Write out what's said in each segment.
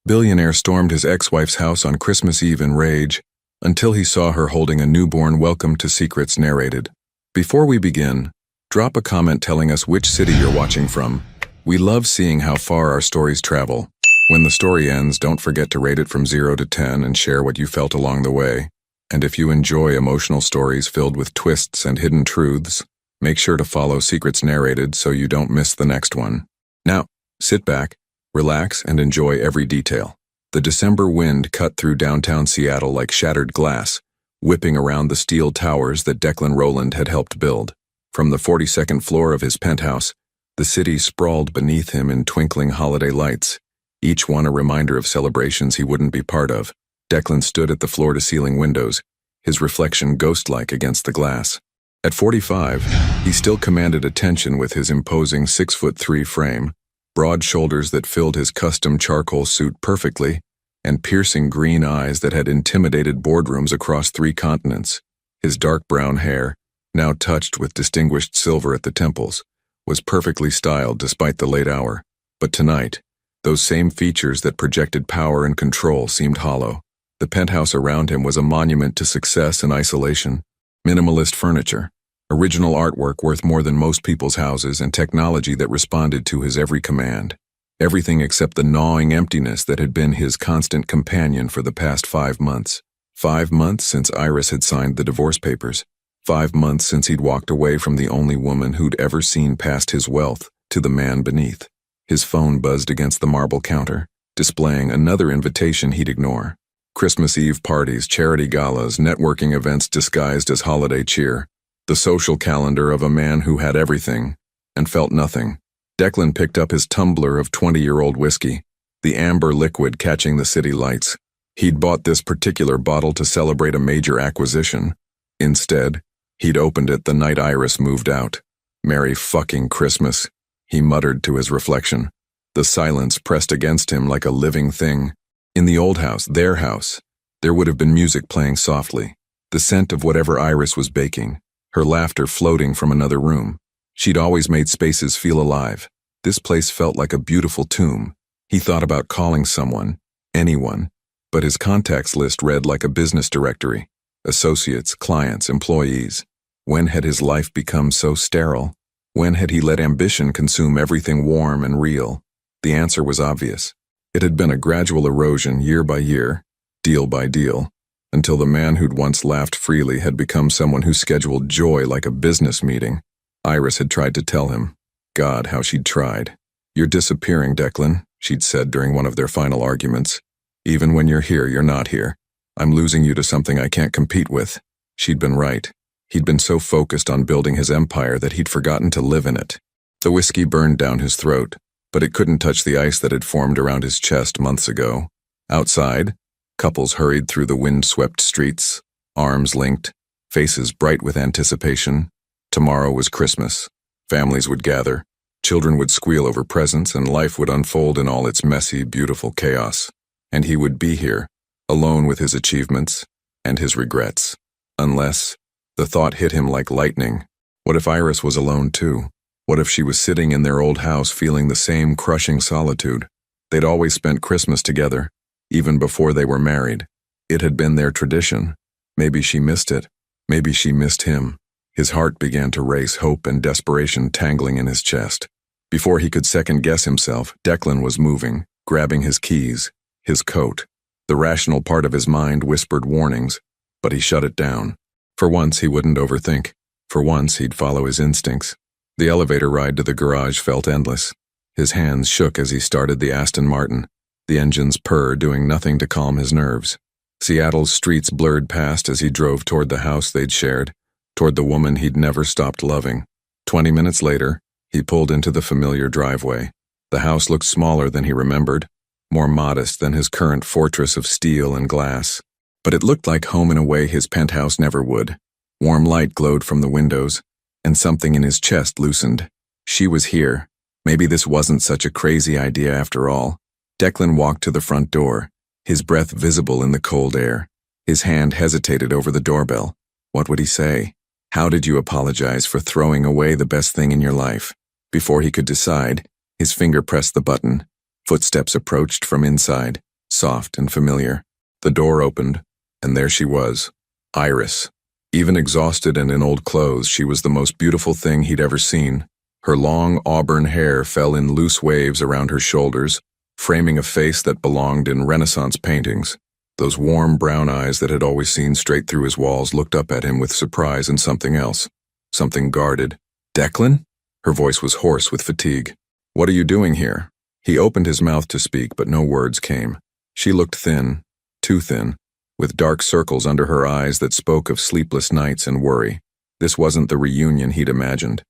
Billionaire stormed his ex-wife's house on Christmas Eve in rage, until he saw her holding a newborn. Welcome to Secrets Narrated. Before we begin, drop a comment telling us which city you're watching from. We love seeing how far our stories travel. When the story ends, don't forget to rate it from 0 to 10 and share what you felt along the way. And if you enjoy emotional stories filled with twists and hidden truths, make sure to follow Secrets Narrated so you don't miss the next one. Now, sit back, relax, and enjoy every detail. The December wind cut through downtown Seattle like shattered glass, whipping around the steel towers that Declan Rowland had helped build. From the 42nd floor of his penthouse, the city sprawled beneath him in twinkling holiday lights, each one a reminder of celebrations he wouldn't be part of. Declan stood at the floor-to-ceiling windows, his reflection ghost-like against the glass. At 45, he still commanded attention with his imposing 6'3" frame, broad shoulders that filled his custom charcoal suit perfectly, and piercing green eyes that had intimidated boardrooms across 3 continents. His dark brown hair, now touched with distinguished silver at the temples, was perfectly styled despite the late hour. But tonight, those same features that projected power and control seemed hollow. The penthouse around him was a monument to success and isolation. Minimalist furniture, original artwork worth more than most people's houses, and technology that responded to his every command. Everything except the gnawing emptiness that had been his constant companion for the past 5 months. 5 months since Iris had signed the divorce papers. 5 months since he'd walked away from the only woman who'd ever seen past his wealth to the man beneath. His phone buzzed against the marble counter, displaying another invitation he'd ignore. Christmas Eve parties, charity galas, networking events disguised as holiday cheer. The social calendar of a man who had everything and felt nothing. Declan picked up his tumbler of 20-year-old whiskey, the amber liquid catching the city lights. He'd bought this particular bottle to celebrate a major acquisition. Instead, he'd opened it the night Iris moved out. Merry fucking Christmas, he muttered to his reflection. The silence pressed against him like a living thing. In the old house, their house, there would have been music playing softly, the scent of whatever Iris was baking, her laughter floating from another room. She'd always made spaces feel alive. This place felt like a beautiful tomb. He thought about calling someone, anyone, but his contacts list read like a business directory. Associates, clients, employees. When had his life become so sterile? When had he let ambition consume everything warm and real? The answer was obvious. It had been a gradual erosion year by year, deal by deal, until the man who'd once laughed freely had become someone who scheduled joy like a business meeting. Iris had tried to tell him. God, how she'd tried. "You're disappearing, Declan," she'd said during one of their final arguments. "Even when you're here, you're not here. I'm losing you to something I can't compete with." She'd been right. He'd been so focused on building his empire that he'd forgotten to live in it. The whiskey burned down his throat, but it couldn't touch the ice that had formed around his chest months ago. Outside, couples hurried through the wind-swept streets, arms linked, faces bright with anticipation. Tomorrow was Christmas. Families would gather, children would squeal over presents, and life would unfold in all its messy, beautiful chaos. And he would be here, alone with his achievements and his regrets. Unless, the thought hit him like lightning, what if Iris was alone too? What if she was sitting in their old house feeling the same crushing solitude? They'd always spent Christmas together, even before they were married. It had been their tradition. Maybe she missed it. Maybe she missed him. His heart began to race, hope and desperation tangling in his chest. Before he could second-guess himself, Declan was moving, grabbing his keys, his coat. The rational part of his mind whispered warnings, but he shut it down. For once, he wouldn't overthink. For once, he'd follow his instincts. The elevator ride to the garage felt endless. His hands shook as he started the Aston Martin, the engine's purr doing nothing to calm his nerves. Seattle's streets blurred past as he drove toward the house they'd shared, toward the woman he'd never stopped loving. 20 minutes later, he pulled into the familiar driveway. The house looked smaller than he remembered, more modest than his current fortress of steel and glass. But it looked like home in a way his penthouse never would. Warm light glowed from the windows, and something in his chest loosened. She was here. Maybe this wasn't such a crazy idea after all. Declan walked to the front door, his breath visible in the cold air. His hand hesitated over the doorbell. What would he say? How did you apologize for throwing away the best thing in your life? Before he could decide, his finger pressed the button. Footsteps approached from inside. soft and familiar. The door opened, and there she was, Iris. Even exhausted and in old clothes, she was the most beautiful thing he'd ever seen. Her long auburn hair fell in loose waves around her shoulders, framing a face that belonged in Renaissance paintings. Those warm brown eyes that had always seen straight through his walls looked up at him with surprise and something else. Something guarded. "Declan?" Her voice was hoarse with fatigue. "What are you doing here?" He opened his mouth to speak, but no words came. She looked thin, too thin, with dark circles under her eyes that spoke of sleepless nights and worry. This wasn't the reunion he'd imagined.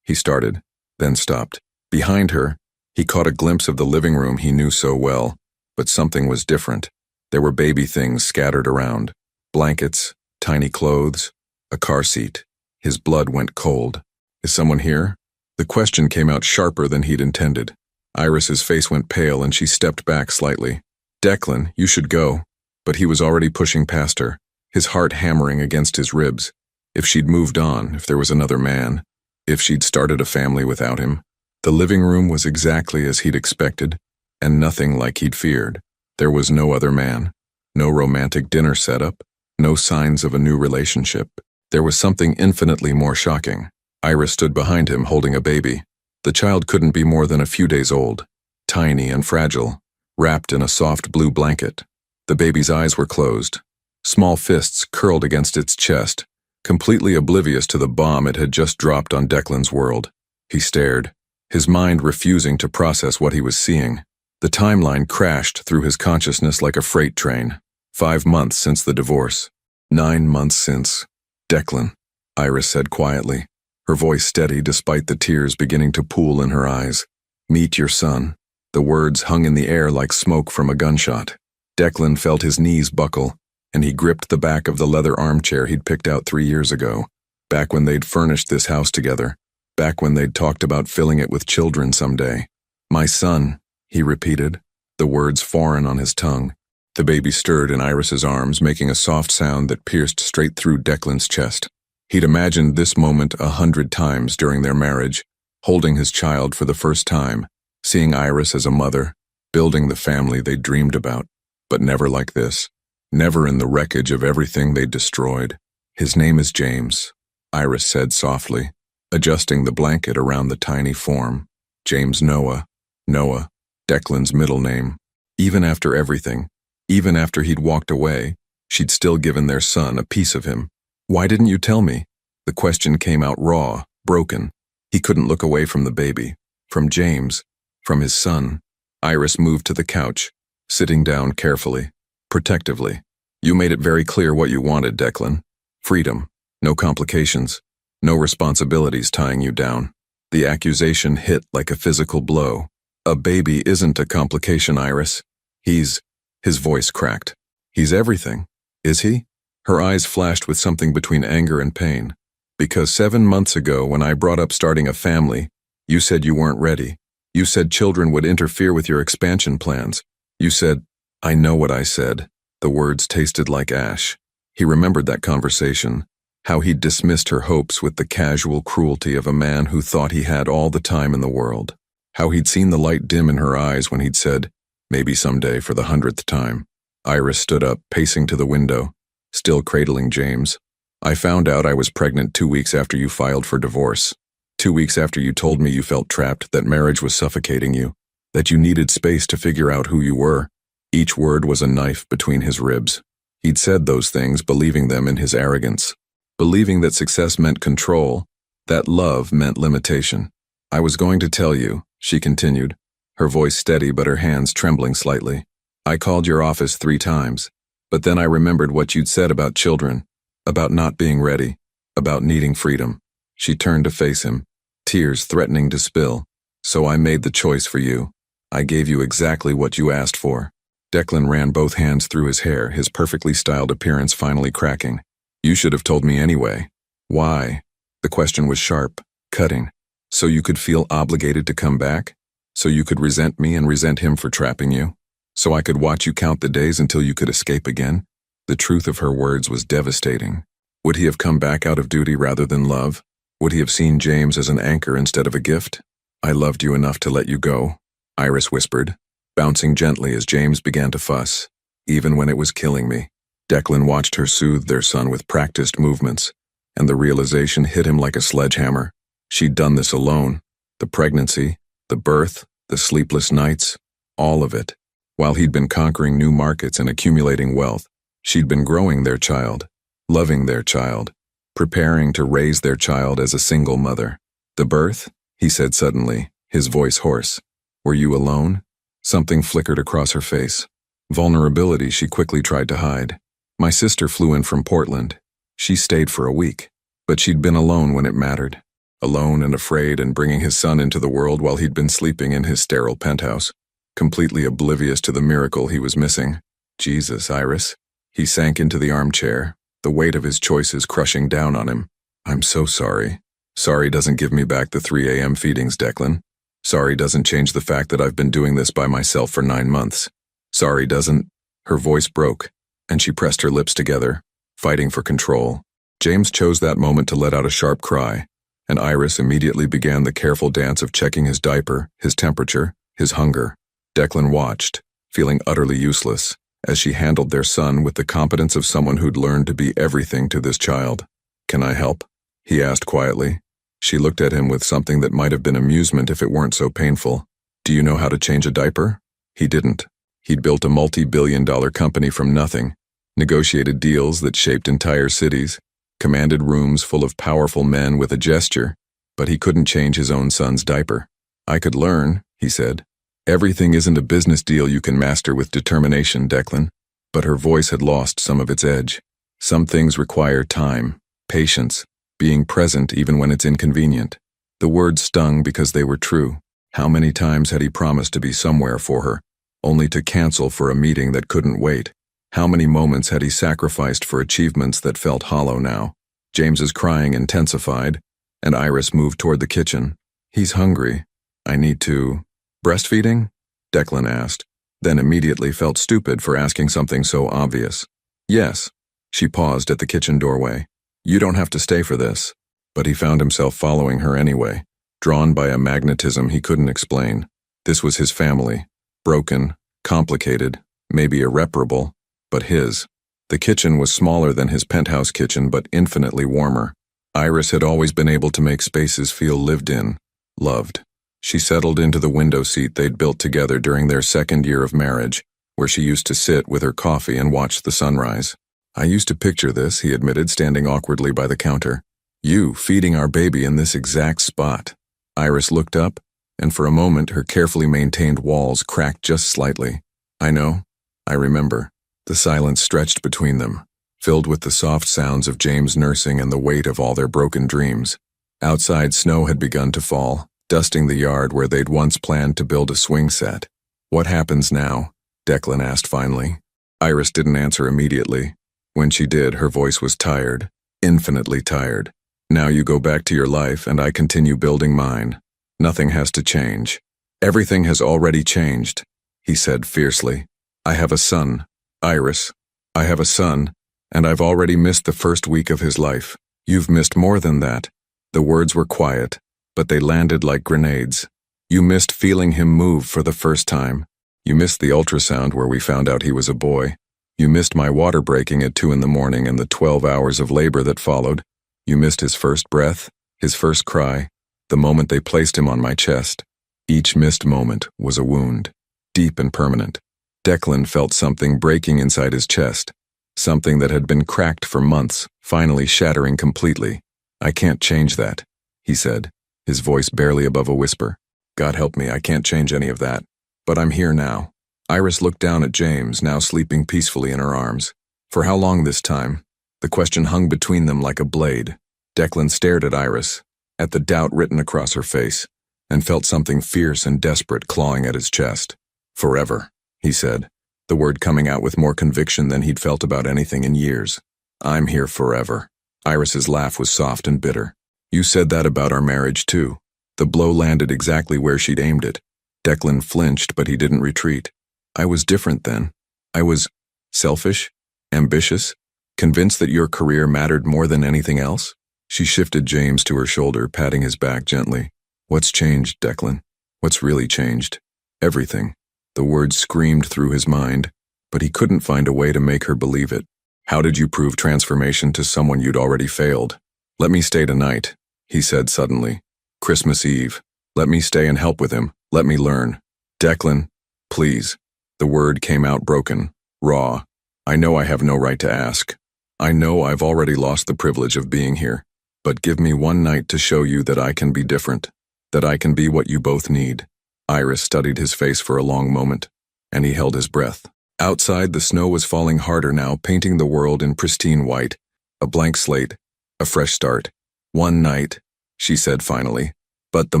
He started, then stopped. Behind her, he caught a glimpse of the living room he knew so well, but something was different. There were baby things scattered around. Blankets, tiny clothes, a car seat. His blood went cold. "Is someone here?" The question came out sharper than he'd intended. Iris's face went pale and she stepped back slightly. "Declan, you should go." But he was already pushing past her, his heart hammering against his ribs. If she'd moved on, if there was another man, if she'd started a family without him. The living room was exactly as he'd expected, and nothing like he'd feared. There was no other man, no romantic dinner setup, no signs of a new relationship. There was something infinitely more shocking. Iris stood behind him holding a baby. The child couldn't be more than a few days old, tiny and fragile, wrapped in a soft blue blanket. The baby's eyes were closed. Small fists curled against its chest, completely oblivious to the bomb it had just dropped on Declan's world. He stared, his mind refusing to process what he was seeing. The timeline crashed through his consciousness like a freight train. 5 months since the divorce. 9 months since. "Declan," Iris said quietly, her voice steady despite the tears beginning to pool in her eyes. "Meet your son." The words hung in the air like smoke from a gunshot. Declan felt his knees buckle, and he gripped the back of the leather armchair he'd picked out 3 years ago, back when they'd furnished this house together, back when they'd talked about filling it with children someday. "My son," he repeated, the words foreign on his tongue. The baby stirred in Iris's arms, making a soft sound that pierced straight through Declan's chest. He'd imagined this moment 100 times during their marriage, holding his child for the first time, seeing Iris as a mother, building the family they'd dreamed about. But never like this. Never in the wreckage of everything they'd destroyed. "His name is James," Iris said softly, adjusting the blanket around the tiny form. James Noah. Noah, Declan's middle name. Even after everything, even after he'd walked away, she'd still given their son a piece of him. "Why didn't you tell me?" The question came out raw, broken. He couldn't look away from the baby, from James, from his son. Iris moved to the couch, sitting down carefully, protectively. "You made it very clear what you wanted, Declan. Freedom, no complications, no responsibilities tying you down." The accusation hit like a physical blow. "A baby isn't a complication, Iris. His voice cracked. "He's everything. Is he?" Her eyes flashed with something between anger and pain. "Because 7 months ago, when I brought up starting a family, you said you weren't ready. You said children would interfere with your expansion plans. You said—" "I know what I said." The words tasted like ash. He remembered that conversation, how he'd dismissed her hopes with the casual cruelty of a man who thought he had all the time in the world. How he'd seen the light dim in her eyes when he'd said, "Maybe someday," for the 100th time. Iris stood up, pacing to the window, still cradling James. "I found out I was pregnant 2 weeks after you filed for divorce. 2 weeks after you told me you felt trapped, that marriage was suffocating you, that you needed space to figure out who you were." Each word was a knife between his ribs. He'd said those things, believing them in his arrogance, believing that success meant control, that love meant limitation. "I was going to tell you," she continued, her voice steady but her hands trembling slightly. "I called your office 3 times, but then I remembered what you'd said about children, about not being ready, about needing freedom." She turned to face him, tears threatening to spill. "So I made the choice for you. I gave you exactly what you asked for." Declan ran both hands through his hair, his perfectly styled appearance finally cracking. "You should have told me anyway." "Why?" The question was sharp, cutting. "So you could feel obligated to come back? So you could resent me and resent him for trapping you? So I could watch you count the days until you could escape again?" The truth of her words was devastating. Would he have come back out of duty rather than love? Would he have seen James as an anchor instead of a gift? "I loved you enough to let you go," Iris whispered. bouncing gently as James began to fuss, even when it was killing me. Declan watched her soothe their son with practiced movements, and the realization hit him like a sledgehammer. She'd done this alone. The pregnancy, the birth, the sleepless nights, all of it. While he'd been conquering new markets and accumulating wealth, she'd been growing their child, loving their child, preparing to raise their child as a single mother. The birth? He said suddenly, his voice hoarse. Were you alone? Something flickered across her face. Vulnerability she quickly tried to hide. My sister flew in from Portland. She stayed for a week, but she'd been alone when it mattered. Alone and afraid and bringing his son into the world while he'd been sleeping in his sterile penthouse, completely oblivious to the miracle he was missing. Jesus, Iris. He sank into the armchair, the weight of his choices crushing down on him. I'm so sorry. Sorry doesn't give me back the 3 a.m. feedings, Declan. Sorry doesn't change the fact that I've been doing this by myself for 9 months. Sorry doesn't. Her voice broke, and she pressed her lips together, fighting for control. James chose that moment to let out a sharp cry, and Iris immediately began the careful dance of checking his diaper, his temperature, his hunger. Declan watched, feeling utterly useless, as she handled their son with the competence of someone who'd learned to be everything to this child. Can I help? He asked quietly. She looked at him with something that might have been amusement if it weren't so painful. Do you know how to change a diaper? He didn't. He'd built a multi-billion-dollar company from nothing, negotiated deals that shaped entire cities, commanded rooms full of powerful men with a gesture, but he couldn't change his own son's diaper. I could learn, he said. Everything isn't a business deal you can master with determination, Declan. But her voice had lost some of its edge. Some things require time, patience, being present even when it's inconvenient. The words stung because they were true. How many times had he promised to be somewhere for her, only to cancel for a meeting that couldn't wait? How many moments had he sacrificed for achievements that felt hollow now? James's crying intensified, and Iris moved toward the kitchen. He's hungry. I need to... Breastfeeding? Declan asked, then immediately felt stupid for asking something so obvious. Yes. She paused at the kitchen doorway. You don't have to stay for this. But he found himself following her anyway, drawn by a magnetism he couldn't explain. This was his family. Broken, complicated, maybe irreparable, but his. The kitchen was smaller than his penthouse kitchen, but infinitely warmer. Iris had always been able to make spaces feel lived in, loved. She settled into the window seat they'd built together during their 2nd year of marriage, where she used to sit with her coffee and watch the sunrise. I used to picture this, he admitted, standing awkwardly by the counter. You feeding our baby in this exact spot. Iris looked up, and for a moment her carefully maintained walls cracked just slightly. I know. I remember. The silence stretched between them, filled with the soft sounds of James nursing and the weight of all their broken dreams. Outside, snow had begun to fall, dusting the yard where they'd once planned to build a swing set. What happens now? Declan asked finally. Iris didn't answer immediately. When she did, her voice was tired, infinitely tired. Now you go back to your life and I continue building mine. Nothing has to change. Everything has already changed, he said fiercely. I have a son, Iris. I have a son, and I've already missed the first week of his life. You've missed more than that. The words were quiet, but they landed like grenades. You missed feeling him move for the first time. You missed the ultrasound where we found out he was a boy. You missed my water breaking at 2 a.m. and the 12 hours of labor that followed. You missed his first breath, his first cry, the moment they placed him on my chest. Each missed moment was a wound, deep and permanent. Declan felt something breaking inside his chest, something that had been cracked for months, finally shattering completely. I can't change that, he said, his voice barely above a whisper. God help me, I can't change any of that. But I'm here now. Iris looked down at James, now sleeping peacefully in her arms. For how long this time? The question hung between them like a blade. Declan stared at Iris, at the doubt written across her face, and felt something fierce and desperate clawing at his chest. Forever, he said, the word coming out with more conviction than he'd felt about anything in years. I'm here forever. Iris's laugh was soft and bitter. You said that about our marriage too. The blow landed exactly where she'd aimed it. Declan flinched, but he didn't retreat. I was different then. I was selfish, ambitious, convinced that your career mattered more than anything else. She shifted James to her shoulder, patting his back gently. What's changed, Declan? What's really changed? Everything. The words screamed through his mind, but he couldn't find a way to make her believe it. How did you prove transformation to someone you'd already failed? Let me stay tonight, he said suddenly. Christmas Eve. Let me stay and help with him. Let me learn. Declan, please. The word came out broken, raw. I know I have no right to ask. I know I've already lost the privilege of being here. But give me one night to show you that I can be different, that I can be what you both need. Iris studied his face for a long moment, and he held his breath. Outside, the snow was falling harder now, painting the world in pristine white. A blank slate, a fresh start. One night, she said finally. But the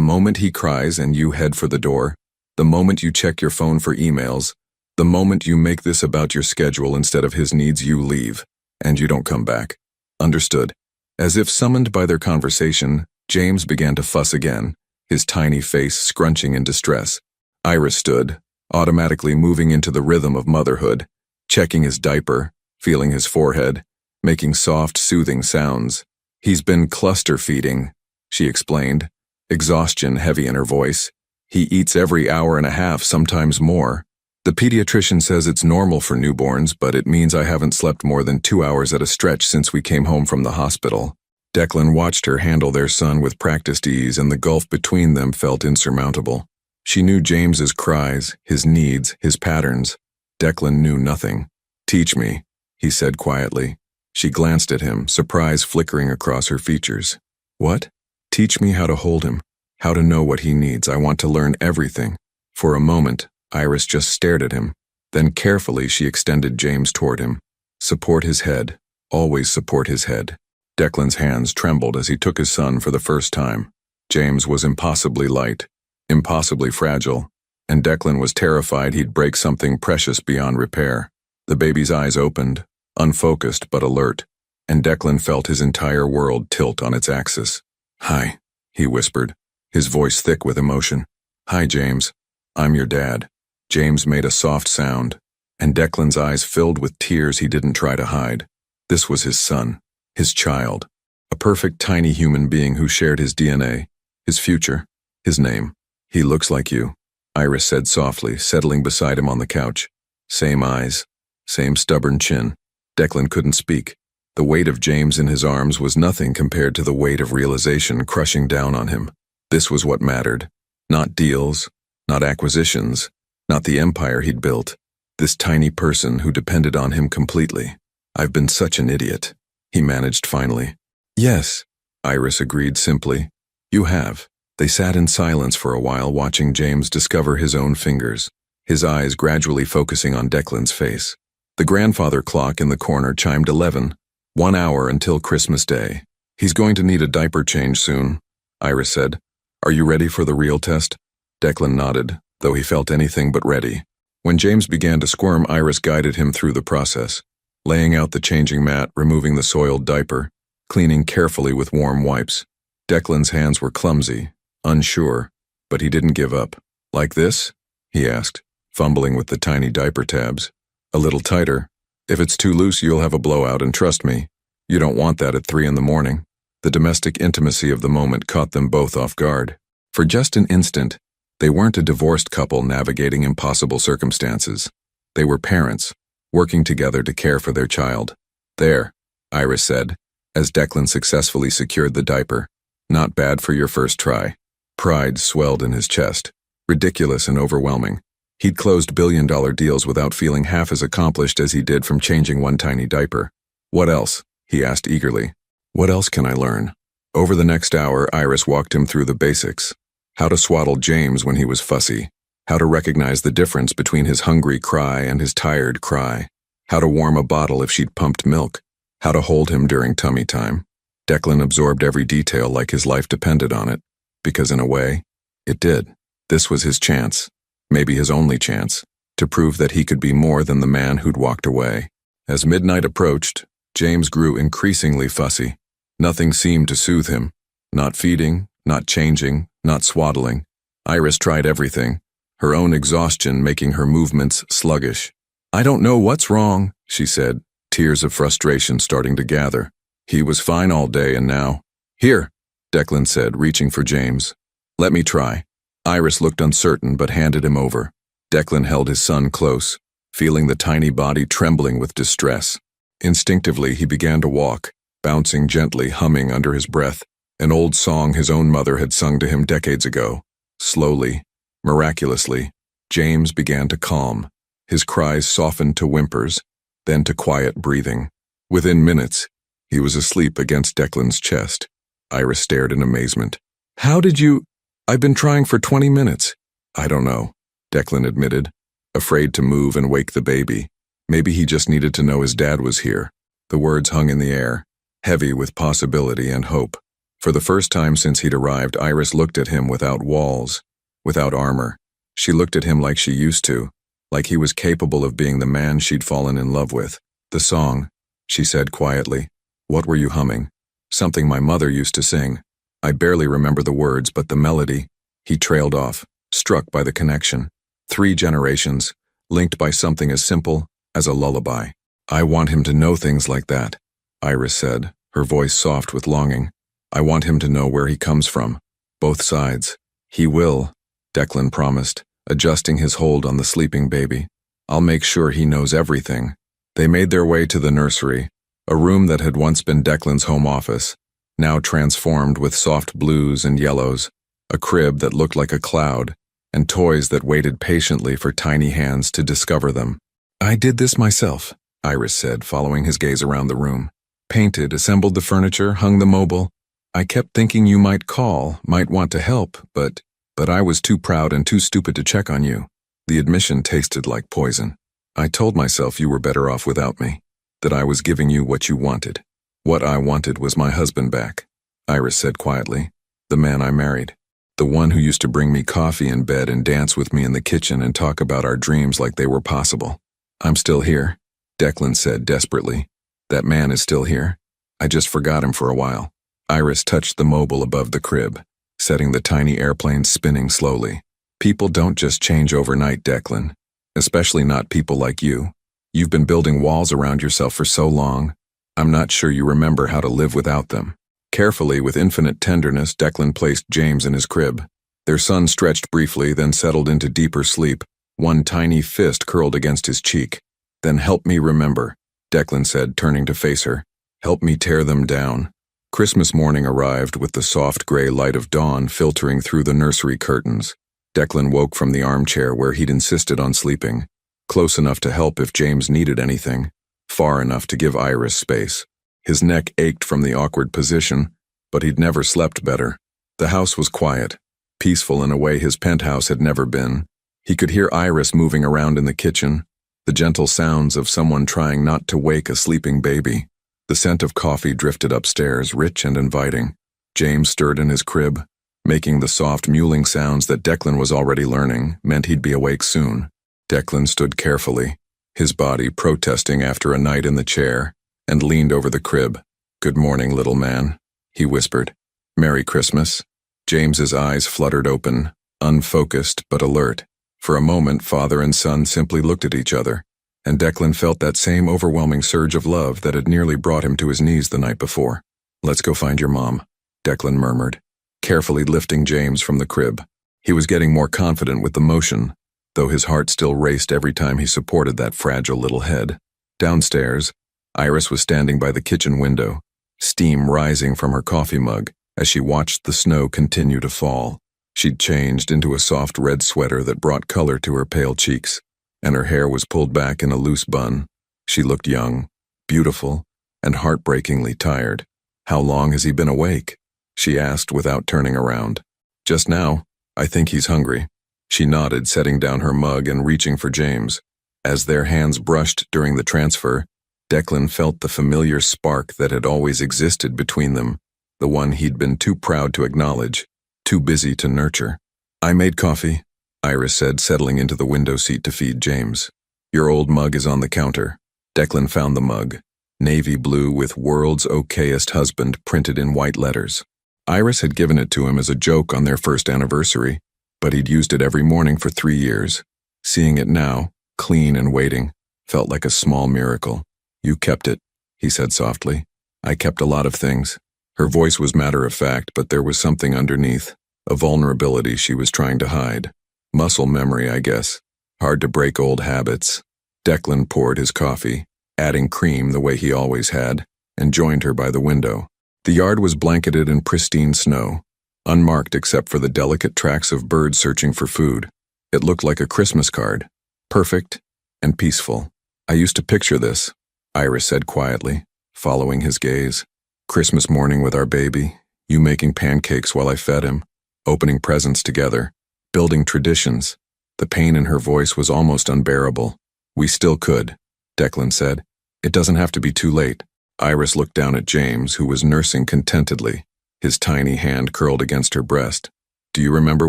moment he cries and you head for the door, the moment you check your phone for emails, the moment you make this about your schedule instead of his needs, you leave, and you don't come back. Understood. As if summoned by their conversation, James began to fuss again, his tiny face scrunching in distress. Iris stood, automatically moving into the rhythm of motherhood, checking his diaper, feeling his forehead, making soft, soothing sounds. He's been cluster feeding, she explained, exhaustion heavy in her voice. He eats every hour and a half, sometimes more. The pediatrician says it's normal for newborns, but it means I haven't slept more than 2 hours at a stretch since we came home from the hospital. Declan watched her handle their son with practiced ease, and the gulf between them felt insurmountable. She knew James's cries, his needs, his patterns. Declan knew nothing. Teach me, he said quietly. She glanced at him, surprise flickering across her features. What? Teach me how to hold him, how to know what he needs. I want to learn everything. For a moment, Iris just stared at him. Then carefully she extended James toward him. Support his head. Always support his head. Declan's hands trembled as he took his son for the first time. James was impossibly light, impossibly fragile, and Declan was terrified he'd break something precious beyond repair. The baby's eyes opened, unfocused but alert, and Declan felt his entire world tilt on its axis. Hi, he whispered, his voice thick with emotion. Hi, James. I'm your dad. James made a soft sound, and Declan's eyes filled with tears he didn't try to hide. This was his son, his child, a perfect tiny human being who shared his DNA, his future, his name. He looks like you, Iris said softly, settling beside him on the couch. Same eyes, same stubborn chin. Declan couldn't speak. The weight of James in his arms was nothing compared to the weight of realization crushing down on him. This was what mattered. Not deals, not acquisitions, not the empire he'd built. This tiny person who depended on him completely. I've been such an idiot, he managed finally. Yes, Iris agreed simply. You have. They sat in silence for a while, watching James discover his own fingers, his eyes gradually focusing on Declan's face. The grandfather clock in the corner chimed 11, 1 hour until Christmas Day. He's going to need a diaper change soon, Iris said. Are you ready for the real test? Declan nodded, though he felt anything but ready. When James began to squirm, Iris guided him through the process, laying out the changing mat, removing the soiled diaper, cleaning carefully with warm wipes. Declan's hands were clumsy, unsure, but he didn't give up. Like this? He asked, fumbling with the tiny diaper tabs. A little tighter. If it's too loose, you'll have a blowout, and trust me, you don't want that at 3 a.m. The domestic intimacy of the moment caught them both off guard. For just an instant, they weren't a divorced couple navigating impossible circumstances. They were parents, working together to care for their child. There, Iris said, as Declan successfully secured the diaper. Not bad for your first try. Pride swelled in his chest. Ridiculous and overwhelming. He'd closed billion-dollar deals without feeling half as accomplished as he did from changing one tiny diaper. What else? He asked eagerly. What else can I learn? Over the next hour, Iris walked him through the basics. How to swaddle James when he was fussy. How to recognize the difference between his hungry cry and his tired cry. How to warm a bottle if she'd pumped milk. How to hold him during tummy time. Declan absorbed every detail like his life depended on it, because in a way, it did. This was his chance, maybe his only chance, to prove that he could be more than the man who'd walked away. As midnight approached, James grew increasingly fussy. Nothing seemed to soothe him. Not feeding, not changing, not swaddling. Iris tried everything, her own exhaustion making her movements sluggish. I don't know what's wrong, she said, tears of frustration starting to gather. He was fine all day and now. Here, Declan said, reaching for James. Let me try. Iris looked uncertain but handed him over. Declan held his son close, feeling the tiny body trembling with distress. Instinctively, he began to walk, bouncing gently, humming under his breath, an old song his own mother had sung to him decades ago. Slowly, miraculously, James began to calm. His cries softened to whimpers, then to quiet breathing. Within minutes, he was asleep against Declan's chest. Iris stared in amazement. "How did you—" "I've been trying for 20 minutes. "I don't know," Declan admitted, afraid to move and wake the baby. Maybe he just needed to know his dad was here. The words hung in the air, heavy with possibility and hope. For the first time since he'd arrived, Iris looked at him without walls, without armor. She looked at him like she used to, like he was capable of being the man she'd fallen in love with. "The song," she said quietly. "What were you humming?" "Something my mother used to sing. I barely remember the words, but the melody." He trailed off, struck by the connection. 3 generations, linked by something as simple as a lullaby. "I want him to know things like that," Iris said, her voice soft with longing. "I want him to know where he comes from. Both sides." "He will," Declan promised, adjusting his hold on the sleeping baby. "I'll make sure he knows everything." They made their way to the nursery, a room that had once been Declan's home office, now transformed with soft blues and yellows, a crib that looked like a cloud, and toys that waited patiently for tiny hands to discover them. "I did this myself," Iris said, following his gaze around the room. "Painted, assembled the furniture, hung the mobile. I kept thinking you might call, might want to help, but I was too proud and too stupid to check on you." The admission tasted like poison. "I told myself you were better off without me, that I was giving you what you wanted." "What I wanted was my husband back," Iris said quietly. "The man I married. The one who used to bring me coffee in bed and dance with me in the kitchen and talk about our dreams like they were possible." "I'm still here," Declan said desperately. "That man is still here. I just forgot him for a while." Iris touched the mobile above the crib, setting the tiny airplane spinning slowly. "People don't just change overnight, Declan. Especially not people like you. You've been building walls around yourself for so long. I'm not sure you remember how to live without them." Carefully, with infinite tenderness, Declan placed James in his crib. Their son stretched briefly, then settled into deeper sleep, one tiny fist curled against his cheek. "Then help me remember," Declan said, turning to face her. "Help me tear them down." Christmas morning arrived with the soft gray light of dawn filtering through the nursery curtains. Declan woke from the armchair where he'd insisted on sleeping, close enough to help if James needed anything, far enough to give Iris space. His neck ached from the awkward position, but he'd never slept better. The house was quiet, peaceful in a way his penthouse had never been. He could hear Iris moving around in the kitchen, the gentle sounds of someone trying not to wake a sleeping baby. The scent of coffee drifted upstairs, rich and inviting. James stirred in his crib, making the soft mewling sounds that Declan was already learning, meant he'd be awake soon. Declan stood carefully, his body protesting after a night in the chair, and leaned over the crib. "Good morning, little man," he whispered. "Merry Christmas." James's eyes fluttered open, unfocused but alert. For a moment, father and son simply looked at each other, and Declan felt that same overwhelming surge of love that had nearly brought him to his knees the night before. "Let's go find your mom," Declan murmured, carefully lifting James from the crib. He was getting more confident with the motion, though his heart still raced every time he supported that fragile little head. Downstairs, Iris was standing by the kitchen window, steam rising from her coffee mug as she watched the snow continue to fall. She'd changed into a soft red sweater that brought color to her pale cheeks, and her hair was pulled back in a loose bun. She looked young, beautiful, and heartbreakingly tired. "How long has he been awake?" she asked without turning around. "Just now. I think he's hungry." She nodded, setting down her mug and reaching for James. As their hands brushed during the transfer, Declan felt the familiar spark that had always existed between them, the one he'd been too proud to acknowledge, too busy to nurture. "I made coffee," Iris said, settling into the window seat to feed James. "Your old mug is on the counter." Declan found the mug, navy blue with "World's Okayest Husband" printed in white letters. Iris had given it to him as a joke on their first anniversary, but he'd used it every morning for 3 years. Seeing it now, clean and waiting, felt like a small miracle. "You kept it," he said softly. "I kept a lot of things." Her voice was matter-of-fact, but there was something underneath, a vulnerability she was trying to hide. Muscle memory, I guess. Hard to break old habits. Declan poured his coffee, adding cream the way he always had, and joined her by the window. The yard was blanketed in pristine snow, unmarked except for the delicate tracks of birds searching for food. It looked like a Christmas card, perfect and peaceful. I used to picture this, Iris said quietly, following his gaze. Christmas morning with our baby, you making pancakes while I fed him, opening presents together, building traditions. The pain in her voice was almost unbearable. We still could, Declan said. It doesn't have to be too late. Iris looked down at James, who was nursing contentedly, his tiny hand curled against her breast. Do you remember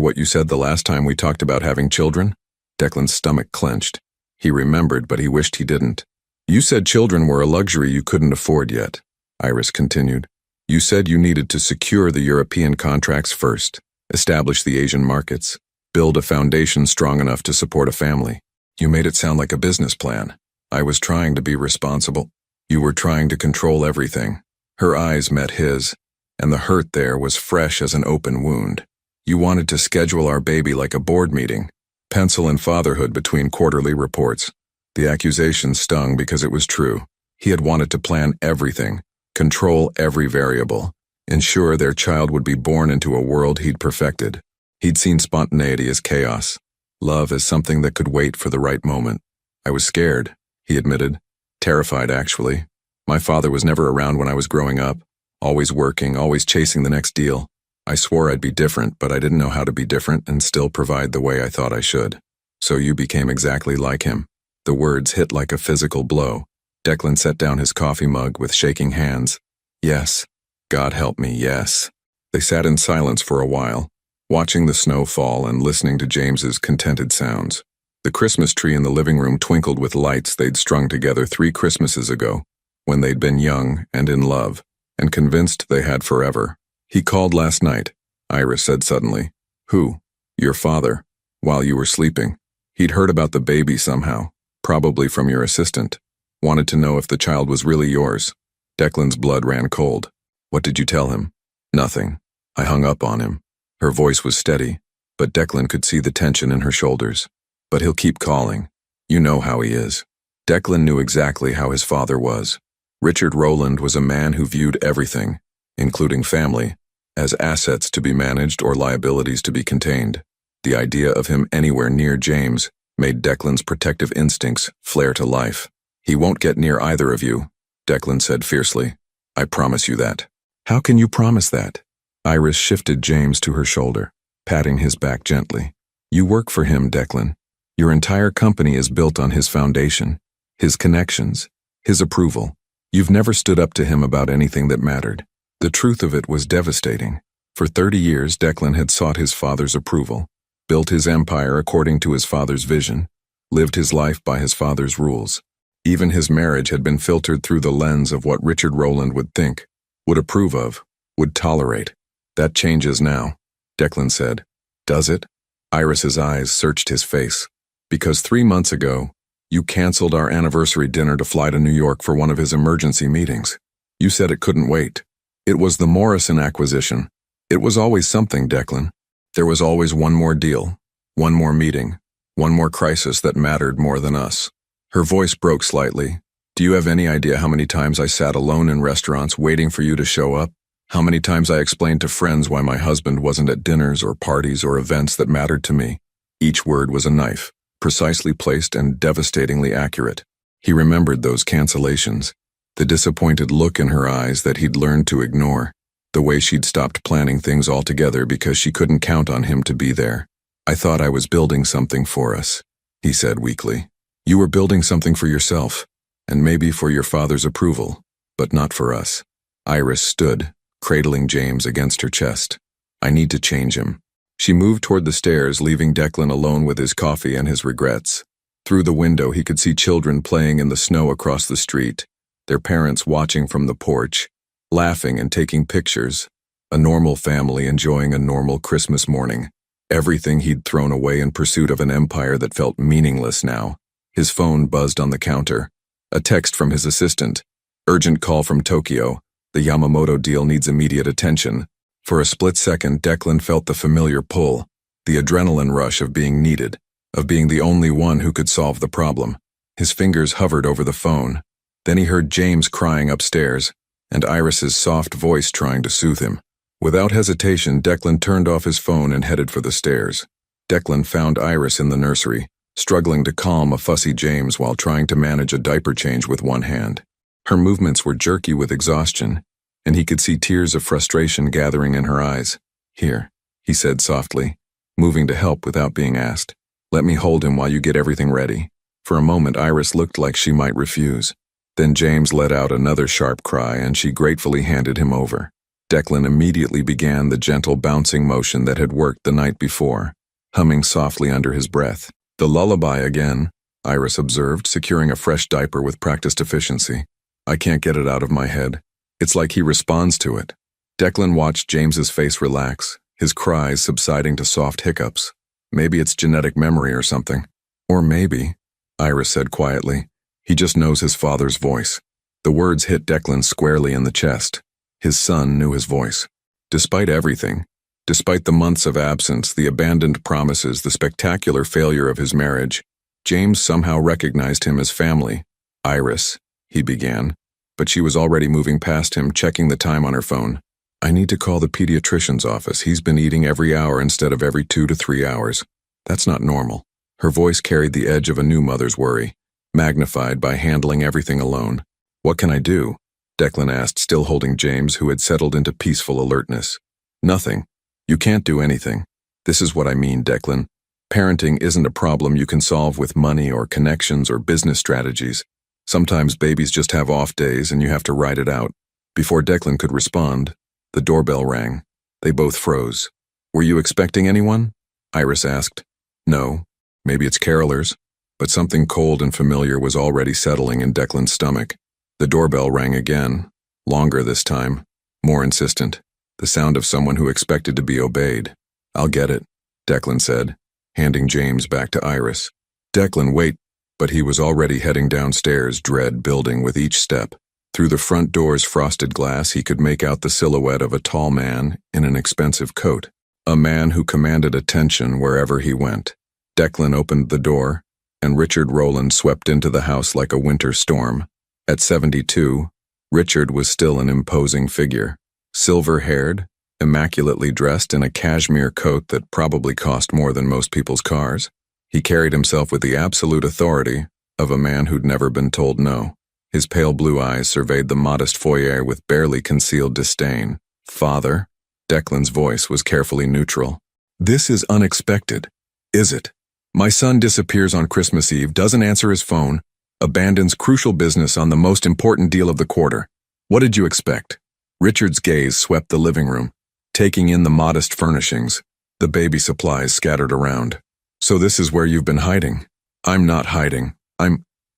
what you said the last time we talked about having children? Declan's stomach clenched. He remembered, but he wished he didn't. You said children were a luxury you couldn't afford yet, Iris continued. You said you needed to secure the European contracts first, establish the Asian markets, build a foundation strong enough to support a family. You made it sound like a business plan. I was trying to be responsible. You were trying to control everything. Her eyes met his, and the hurt there was fresh as an open wound. You wanted to schedule our baby like a board meeting, pencil in fatherhood between quarterly reports. The accusation stung because it was true. He had wanted to plan everything, control every variable, ensure their child would be born into a world he'd perfected. He'd seen spontaneity as chaos, love as something that could wait for the right moment. I was scared, he admitted. Terrified, actually. My father was never around when I was growing up, always working, always chasing the next deal. I swore I'd be different, but I didn't know how to be different and still provide the way I thought I should. So you became exactly like him. The words hit like a physical blow. Declan set down his coffee mug with shaking hands. Yes. God help me, yes. They sat in silence for a while, watching the snow fall and listening to James's contented sounds. The Christmas tree in the living room twinkled with lights they'd strung together 3 Christmases ago, when they'd been young and in love, and convinced they had forever. He called last night, Iris said suddenly. Who? Your father, while you were sleeping. He'd heard about the baby somehow, probably from your assistant. Wanted to know if the child was really yours. Declan's blood ran cold. What did you tell him? Nothing. I hung up on him. Her voice was steady, but Declan could see the tension in her shoulders. But he'll keep calling. You know how he is. Declan knew exactly how his father was. Richard Rowland was a man who viewed everything, including family, as assets to be managed or liabilities to be contained. The idea of him anywhere near James made Declan's protective instincts flare to life. He won't get near either of you, Declan said fiercely. I promise you that. How can you promise that? Iris shifted James to her shoulder, patting his back gently. You work for him, Declan. Your entire company is built on his foundation, his connections, his approval. You've never stood up to him about anything that mattered. The truth of it was devastating. For 30 years, Declan had sought his father's approval, built his empire according to his father's vision, lived his life by his father's rules. Even his marriage had been filtered through the lens of what Richard Rowland would think, would approve of, would tolerate. That changes now, Declan said. Does it? Iris's eyes searched his face. Because 3 months ago, you canceled our anniversary dinner to fly to New York for one of his emergency meetings. You said it couldn't wait. It was the Morrison acquisition. It was always something, Declan. There was always one more deal, one more meeting, one more crisis that mattered more than us. Her voice broke slightly. Do you have any idea how many times I sat alone in restaurants waiting for you to show up? How many times I explained to friends why my husband wasn't at dinners or parties or events that mattered to me? Each word was a knife, precisely placed and devastatingly accurate. He remembered those cancellations, the disappointed look in her eyes that he'd learned to ignore, the way she'd stopped planning things altogether because she couldn't count on him to be there. I thought I was building something for us, he said weakly. You were building something for yourself, and maybe for your father's approval, but not for us. Iris stood, cradling James against her chest. I need to change him. She moved toward the stairs, leaving Declan alone with his coffee and his regrets. Through the window, he could see children playing in the snow across the street, their parents watching from the porch, laughing and taking pictures, a normal family enjoying a normal Christmas morning. Everything he'd thrown away in pursuit of an empire that felt meaningless now. His phone buzzed on the counter. A text from his assistant. Urgent call from Tokyo. The Yamamoto deal needs immediate attention. For a split second, Declan felt the familiar pull, the adrenaline rush of being needed. of being the only one who could solve the problem. His fingers hovered over the phone. Then he heard James crying upstairs, and Iris's soft voice trying to soothe him. Without hesitation, Declan turned off his phone and headed for the stairs. Declan found Iris in the nursery, struggling to calm a fussy James while trying to manage a diaper change with one hand. Her movements were jerky with exhaustion, and he could see tears of frustration gathering in her eyes. "Here," he said softly, moving to help without being asked. "Let me hold him while you get everything ready." For a moment, Iris looked like she might refuse. Then James let out another sharp cry, and she gratefully handed him over. Declan immediately began the gentle bouncing motion that had worked the night before, humming softly under his breath. "The lullaby again," Iris observed, securing a fresh diaper with practiced efficiency. "I can't get it out of my head. It's like he responds to it." Declan watched James's face relax, his cries subsiding to soft hiccups. "Maybe it's genetic memory or something." "Or maybe," Iris said quietly, "he just knows his father's voice." The words hit Declan squarely in the chest. His son knew his voice. Despite everything, despite the months of absence, the abandoned promises, the spectacular failure of his marriage, James somehow recognized him as family. "Iris," he began, but she was already moving past him, checking the time on her phone. "I need to call the pediatrician's office. He's been eating every hour instead of every 2 to 3 hours. That's not normal." Her voice carried the edge of a new mother's worry, magnified by handling everything alone. "What can I do?" Declan asked, still holding James, who had settled into peaceful alertness. "Nothing. You can't do anything. This is what I mean, Declan. Parenting isn't a problem you can solve with money or connections or business strategies. Sometimes babies just have off days and you have to ride it out." Before Declan could respond, the doorbell rang. They both froze. "Were you expecting anyone?" Iris asked. "No. Maybe it's carolers." But something cold and familiar was already settling in Declan's stomach. The doorbell rang again, longer this time, more insistent, the sound of someone who expected to be obeyed. "I'll get it," Declan said, handing James back to Iris. "Declan, wait." But he was already heading downstairs, dread building with each step. Through the front door's frosted glass, he could make out the silhouette of a tall man in an expensive coat, a man who commanded attention wherever he went. Declan opened the door, and Richard Rowland swept into the house like a winter storm. At 72, Richard was still an imposing figure, silver-haired, immaculately dressed in a cashmere coat that probably cost more than most people's cars. He carried himself with the absolute authority of a man who'd never been told no. His pale blue eyes surveyed the modest foyer with barely concealed disdain. "Father?" Declan's voice was carefully neutral. "This is unexpected, is it? My son disappears on Christmas Eve, doesn't answer his phone, abandons crucial business on the most important deal of the quarter. What did you expect?" Richard's gaze swept the living room, taking in the modest furnishings, the baby supplies scattered around. "So this is where you've been hiding?" "I'm not hiding.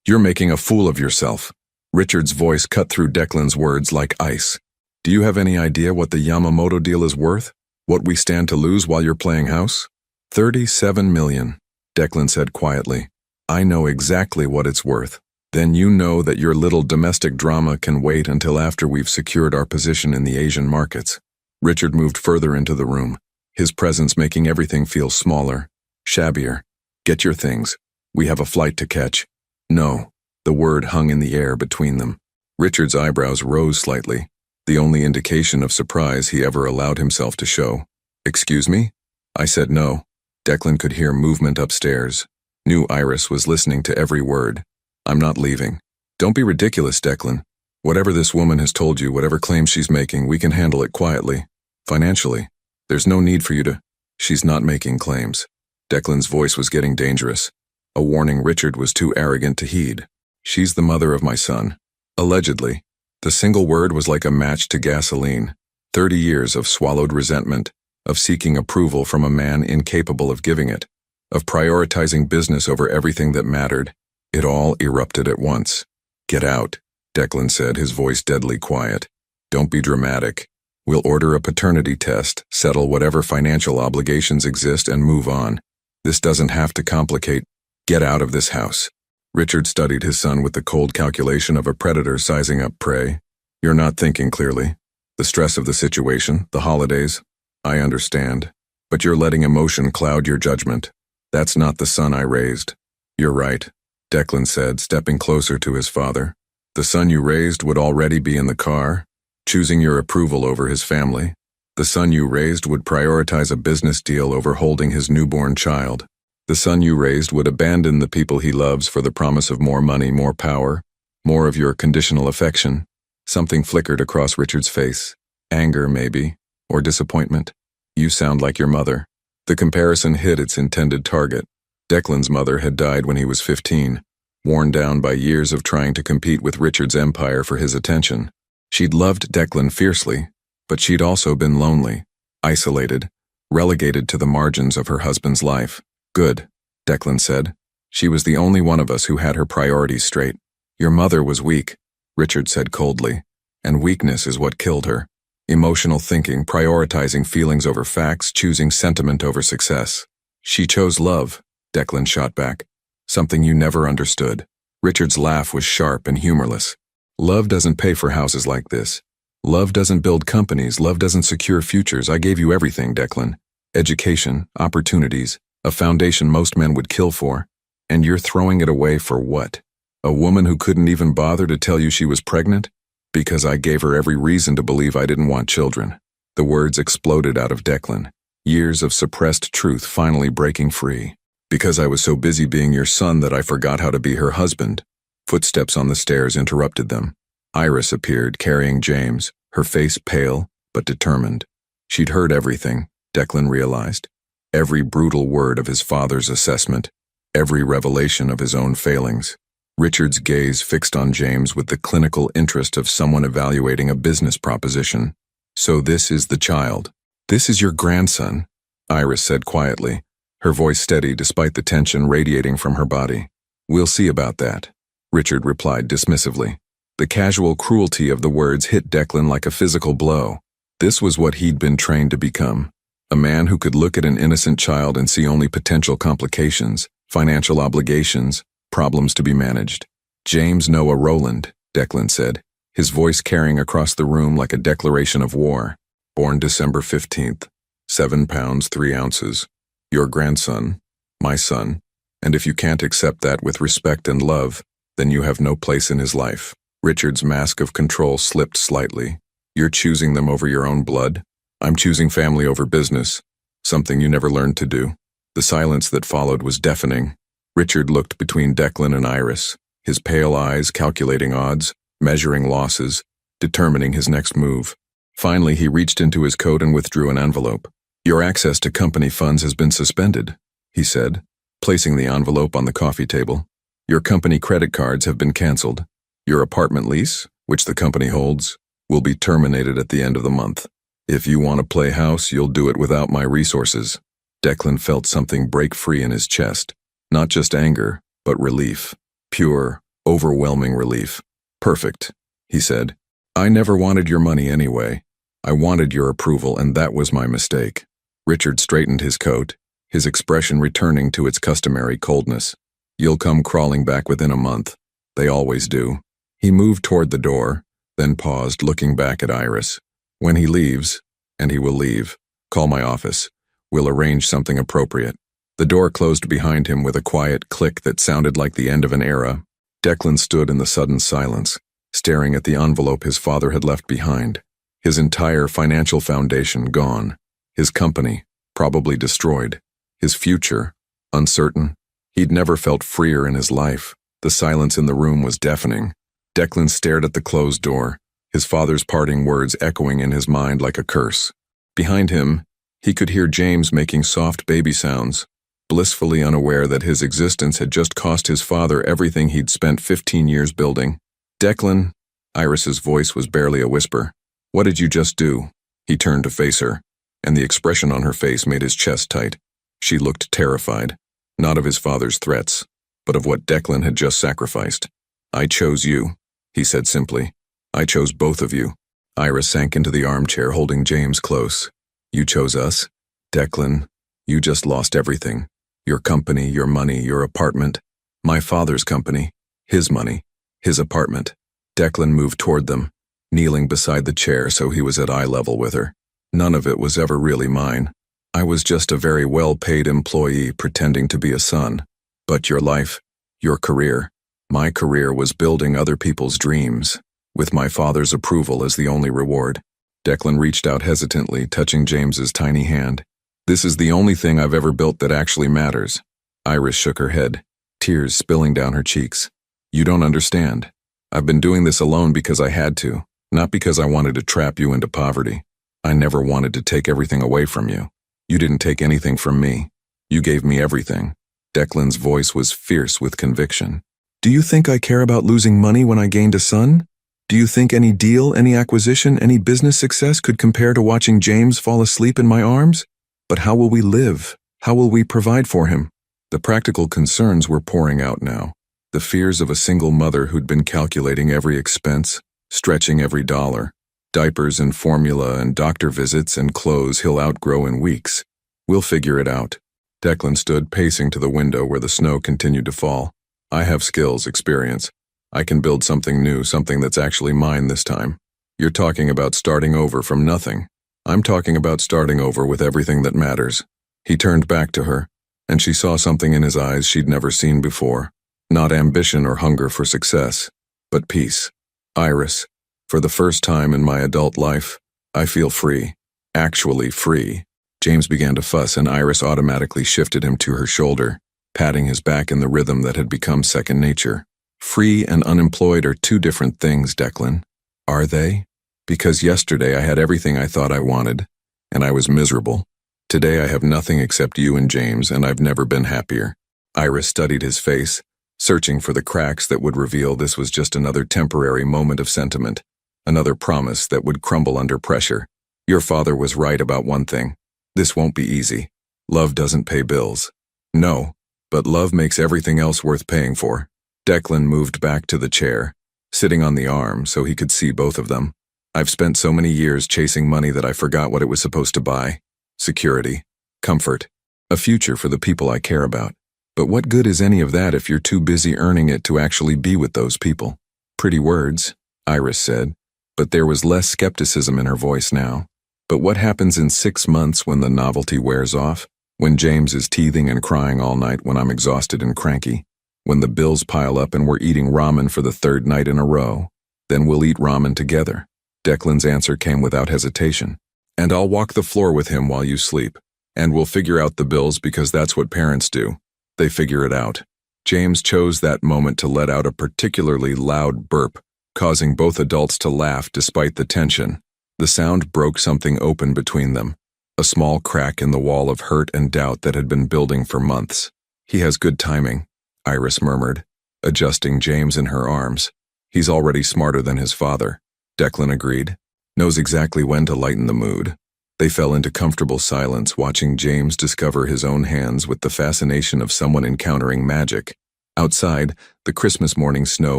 You're making a fool of yourself." Richard's voice cut through Declan's words like ice. "Do you have any idea what the Yamamoto deal is worth? What we stand to lose while you're playing house?" $37 million, Declan said quietly. "I know exactly what it's worth." "Then you know that your little domestic drama can wait until after we've secured our position in the Asian markets." Richard moved further into the room, his presence making everything feel smaller, shabbier. "Get your things. We have a flight to catch." "No." The word hung in the air between them. Richard's eyebrows rose slightly, the only indication of surprise he ever allowed himself to show. "Excuse me?" I said no. Declan could hear movement upstairs. Knew Iris was listening to every word. "I'm not leaving." "Don't be ridiculous, Declan. Whatever this woman has told you, whatever claims she's making, we can handle it quietly. Financially. There's no need for you to—" "She's not making claims." Declan's voice was getting dangerous, a warning Richard was too arrogant to heed. "She's the mother of my son. Allegedly." The single word was like a match to gasoline. 30 years of swallowed resentment, of seeking approval from a man incapable of giving it, of prioritizing business over everything that mattered. It all erupted at once. "Get out," Declan said, his voice deadly quiet. "Don't be dramatic. We'll order a paternity test, settle whatever financial obligations exist, and move on. This doesn't have to complicate. Get out of this house." Richard studied his son with the cold calculation of a predator sizing up prey. "You're not thinking clearly. The stress of the situation, the holidays. I understand. But you're letting emotion cloud your judgment. That's not the son I raised. You're right, Declan said, stepping closer to his father. The son you raised would already be in the car, choosing your approval over his family. The son you raised would prioritize a business deal over holding his newborn child. The son you raised would abandon the people he loves for the promise of more money, more power, more of your conditional affection. Something flickered across Richard's face. Anger, maybe, or disappointment. You sound like your mother. The comparison hit its intended target. Declan's mother had died when he was 15, worn down by years of trying to compete with Richard's empire for his attention. She'd loved Declan fiercely, but she'd also been lonely, isolated, relegated to the margins of her husband's life. Good, Declan said. She was the only one of us who had her priorities straight. Your mother was weak, Richard said coldly, and weakness is what killed her. Emotional thinking, prioritizing feelings over facts, choosing sentiment over success. She chose love, Declan shot back. Something you never understood. Richard's laugh was sharp and humorless. Love doesn't pay for houses like this. Love doesn't build companies. Love doesn't secure futures. I gave you everything, Declan. Education, opportunities, a foundation most men would kill for. And you're throwing it away for what? A woman who couldn't even bother to tell you she was pregnant? Because I gave her every reason to believe I didn't want children. The words exploded out of Declan. Years of suppressed truth finally breaking free. Because I was so busy being your son that I forgot how to be her husband. Footsteps on the stairs interrupted them. Iris appeared, carrying James, her face pale but determined. She'd heard everything, Declan realized. Every brutal word of his father's assessment, every revelation of his own failings. Richard's gaze fixed on James with the clinical interest of someone evaluating a business proposition. So this is the child. This is your grandson, Iris said quietly, her voice steady despite the tension radiating from her body. We'll see about that, Richard replied dismissively. The casual cruelty of the words hit Declan like a physical blow. This was what he'd been trained to become. A man who could look at an innocent child and see only potential complications, financial obligations, problems to be managed. James Noah Rowland, Declan said, his voice carrying across the room like a declaration of war. Born December 15th, 7 pounds 3 ounces. Your grandson, my son, and if you can't accept that with respect and love, then you have no place in his life. Richard's mask of control slipped slightly. You're choosing them over your own blood? I'm choosing family over business, something you never learned to do. The silence that followed was deafening. Richard looked between Declan and Iris, his pale eyes calculating odds, measuring losses, determining his next move. Finally, he reached into his coat and withdrew an envelope. Your access to company funds has been suspended, he said, placing the envelope on the coffee table. Your company credit cards have been canceled. Your apartment lease, which the company holds, will be terminated at the end of the month. If you want to play house, you'll do it without my resources. Declan felt something break free in his chest. Not just anger, but relief. Pure, overwhelming relief. Perfect, he said. I never wanted your money anyway. I wanted your approval, and that was my mistake. Richard straightened his coat, his expression returning to its customary coldness. You'll come crawling back within a month. They always do. He moved toward the door, then paused, looking back at Iris. When he leaves, and he will leave, call my office. We'll arrange something appropriate. The door closed behind him with a quiet click that sounded like the end of an era. Declan stood in the sudden silence, staring at the envelope his father had left behind. His entire financial foundation gone. His company, probably destroyed. His future, uncertain. He'd never felt freer in his life. The silence in the room was deafening. Declan stared at the closed door, his father's parting words echoing in his mind like a curse. Behind him, he could hear James making soft baby sounds, blissfully unaware that his existence had just cost his father everything he'd spent 15 years building. Declan, Iris's voice was barely a whisper. What did you just do? He turned to face her, and the expression on her face made his chest tight. She looked terrified, not of his father's threats, but of what Declan had just sacrificed. I chose you, he said simply. I chose both of you. Iris sank into the armchair, holding James close. You chose us? Declan, you just lost everything. Your company, your money, your apartment. My father's company, his money, his apartment. Declan moved toward them, kneeling beside the chair so he was at eye level with her. None of it was ever really mine. I was just a very well-paid employee pretending to be a son. But your life, your career, my career was building other people's dreams, with my father's approval as the only reward. Declan reached out hesitantly, touching James's tiny hand. This is the only thing I've ever built that actually matters. Iris shook her head, tears spilling down her cheeks. You don't understand. I've been doing this alone because I had to, not because I wanted to trap you into poverty. I never wanted to take everything away from you. You didn't take anything from me. You gave me everything. Declan's voice was fierce with conviction. Do you think I care about losing money when I gained a son? Do you think any deal, any acquisition, any business success could compare to watching James fall asleep in my arms? But how will we live? How will we provide for him? The practical concerns were pouring out now. The fears of a single mother who'd been calculating every expense, stretching every dollar. Diapers and formula and doctor visits and clothes he'll outgrow in weeks. We'll figure it out. Declan stood pacing to the window where the snow continued to fall. I have skills, experience. I can build something new, something that's actually mine this time. You're talking about starting over from nothing. I'm talking about starting over with everything that matters. He turned back to her, and she saw something in his eyes she'd never seen before. Not ambition or hunger for success, but peace. Iris, for the first time in my adult life, I feel free. Actually free. James began to fuss, and Iris automatically shifted him to her shoulder, patting his back in the rhythm that had become second nature. Free and unemployed are two different things, Declan. Are they? Because yesterday I had everything I thought I wanted, and I was miserable. Today I have nothing except you and James, and I've never been happier. Iris studied his face, searching for the cracks that would reveal this was just another temporary moment of sentiment, another promise that would crumble under pressure. Your father was right about one thing. This won't be easy. Love doesn't pay bills. No, but love makes everything else worth paying for. Declan moved back to the chair, sitting on the arm so he could see both of them. I've spent so many years chasing money that I forgot what it was supposed to buy. Security, comfort, a future for the people I care about. But what good is any of that if you're too busy earning it to actually be with those people? Pretty words, Iris said, but there was less skepticism in her voice now. But what happens in 6 months when the novelty wears off? When James is teething and crying all night when I'm exhausted and cranky? When the bills pile up and we're eating ramen for the 3rd night in a row? Then we'll eat ramen together. Declan's answer came without hesitation. And I'll walk the floor with him while you sleep. And we'll figure out the bills because that's what parents do. They figure it out. James chose that moment to let out a particularly loud burp, causing both adults to laugh despite the tension. The sound broke something open between them, a small crack in the wall of hurt and doubt that had been building for months. He has good timing, Iris murmured, adjusting James in her arms. He's already smarter than his father, Declan agreed. Knows exactly when to lighten the mood. They fell into comfortable silence, watching James discover his own hands with the fascination of someone encountering magic. Outside, the Christmas morning snow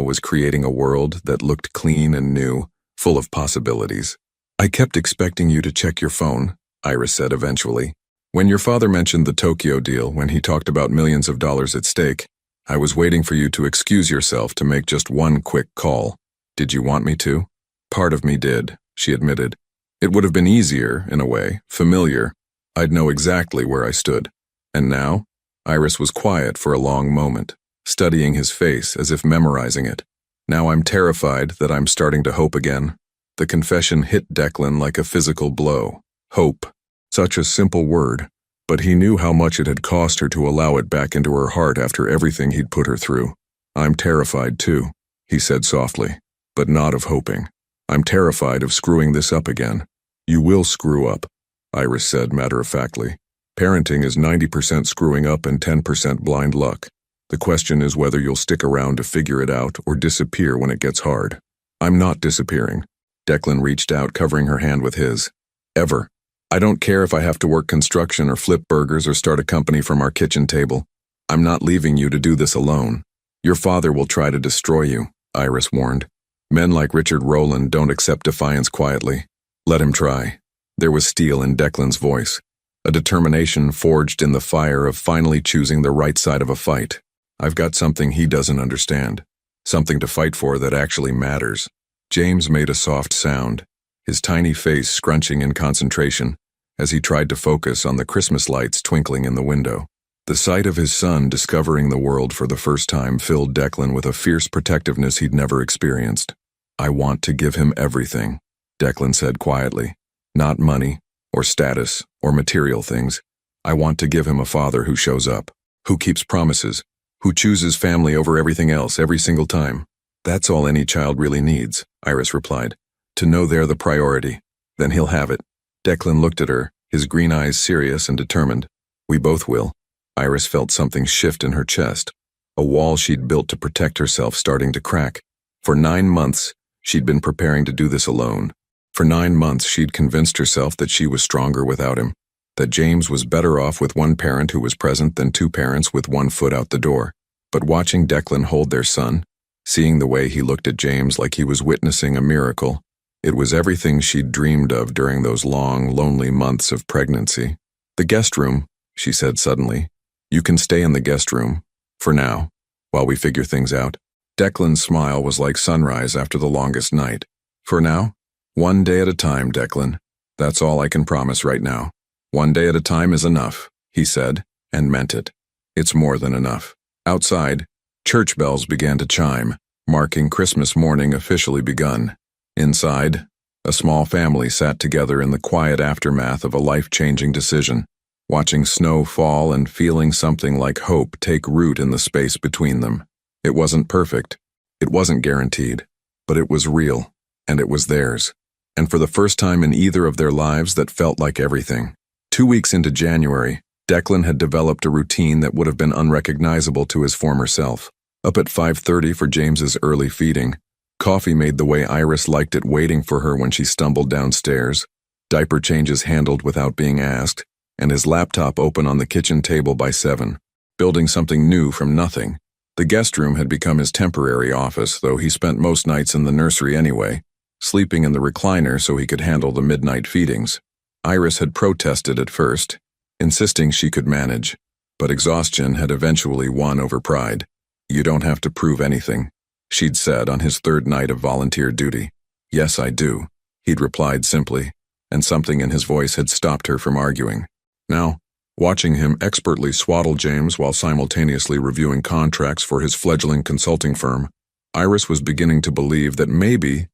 was creating a world that looked clean and new, full of possibilities. I kept expecting you to check your phone, Iris said eventually. When your father mentioned the Tokyo deal, when he talked about millions of dollars at stake, I was waiting for you to excuse yourself to make just one quick call. Did you want me to? Part of me did, she admitted. It would have been easier, in a way, familiar. I'd know exactly where I stood. And now? Iris was quiet for a long moment, studying his face as if memorizing it. Now I'm terrified that I'm starting to hope again. The confession hit Declan like a physical blow. Hope. Such a simple word, but he knew how much it had cost her to allow it back into her heart after everything he'd put her through. I'm terrified too, he said softly, but not of hoping. I'm terrified of screwing this up again. You will screw up, Iris said matter-of-factly. Parenting is 90% screwing up and 10% blind luck. The question is whether you'll stick around to figure it out or disappear when it gets hard. I'm not disappearing. Declan reached out, covering her hand with his. Ever. I don't care if I have to work construction or flip burgers or start a company from our kitchen table. I'm not leaving you to do this alone. Your father will try to destroy you, Iris warned. Men like Richard Rowland don't accept defiance quietly. Let him try. There was steel in Declan's voice, a determination forged in the fire of finally choosing the right side of a fight. I've got something he doesn't understand, something to fight for that actually matters. James made a soft sound, his tiny face scrunching in concentration, as he tried to focus on the Christmas lights twinkling in the window. The sight of his son discovering the world for the first time filled Declan with a fierce protectiveness he'd never experienced. "I want to give him everything," Declan said quietly. "Not money, or status, or material things. I want to give him a father who shows up, who keeps promises, who chooses family over everything else every single time." "That's all any child really needs," Iris replied. "To know they're the priority. Then he'll have it." Declan looked at her, his green eyes serious and determined. "We both will." Iris felt something shift in her chest, a wall she'd built to protect herself starting to crack. For 9 months, she'd been preparing to do this alone. For 9 months, she'd convinced herself that she was stronger without him, that James was better off with one parent who was present than 2 parents with 1 foot out the door. But watching Declan hold their son, seeing the way he looked at James like he was witnessing a miracle, it was everything she'd dreamed of during those long, lonely months of pregnancy. "The guest room," she said suddenly. "You can stay in the guest room, for now, while we figure things out." Declan's smile was like sunrise after the longest night. "For now? One day at a time, Declan. That's all I can promise right now. One day at a time is enough," he said, and meant it. It's more than enough. Outside, church bells began to chime, marking Christmas morning officially begun. Inside, a small family sat together in the quiet aftermath of a life-changing decision, watching snow fall and feeling something like hope take root in the space between them. It wasn't perfect, it wasn't guaranteed, but it was real, and it was theirs. And for the first time in either of their lives, that felt like everything. 2 weeks into January, Declan had developed a routine that would have been unrecognizable to his former self. Up at 5:30 for James's early feeding, coffee made the way Iris liked it waiting for her when she stumbled downstairs, diaper changes handled without being asked, and his laptop open on the kitchen table by 7, building something new from nothing. The guest room had become his temporary office, though he spent most nights in the nursery anyway, sleeping in the recliner so he could handle the midnight feedings. Iris had protested at first, insisting she could manage, but exhaustion had eventually won over pride. "You don't have to prove anything," she'd said on his 3rd night of volunteer duty. "Yes, I do," he'd replied simply, and something in his voice had stopped her from arguing. Now, watching him expertly swaddle James while simultaneously reviewing contracts for his fledgling consulting firm, Iris was beginning to believe that maybe,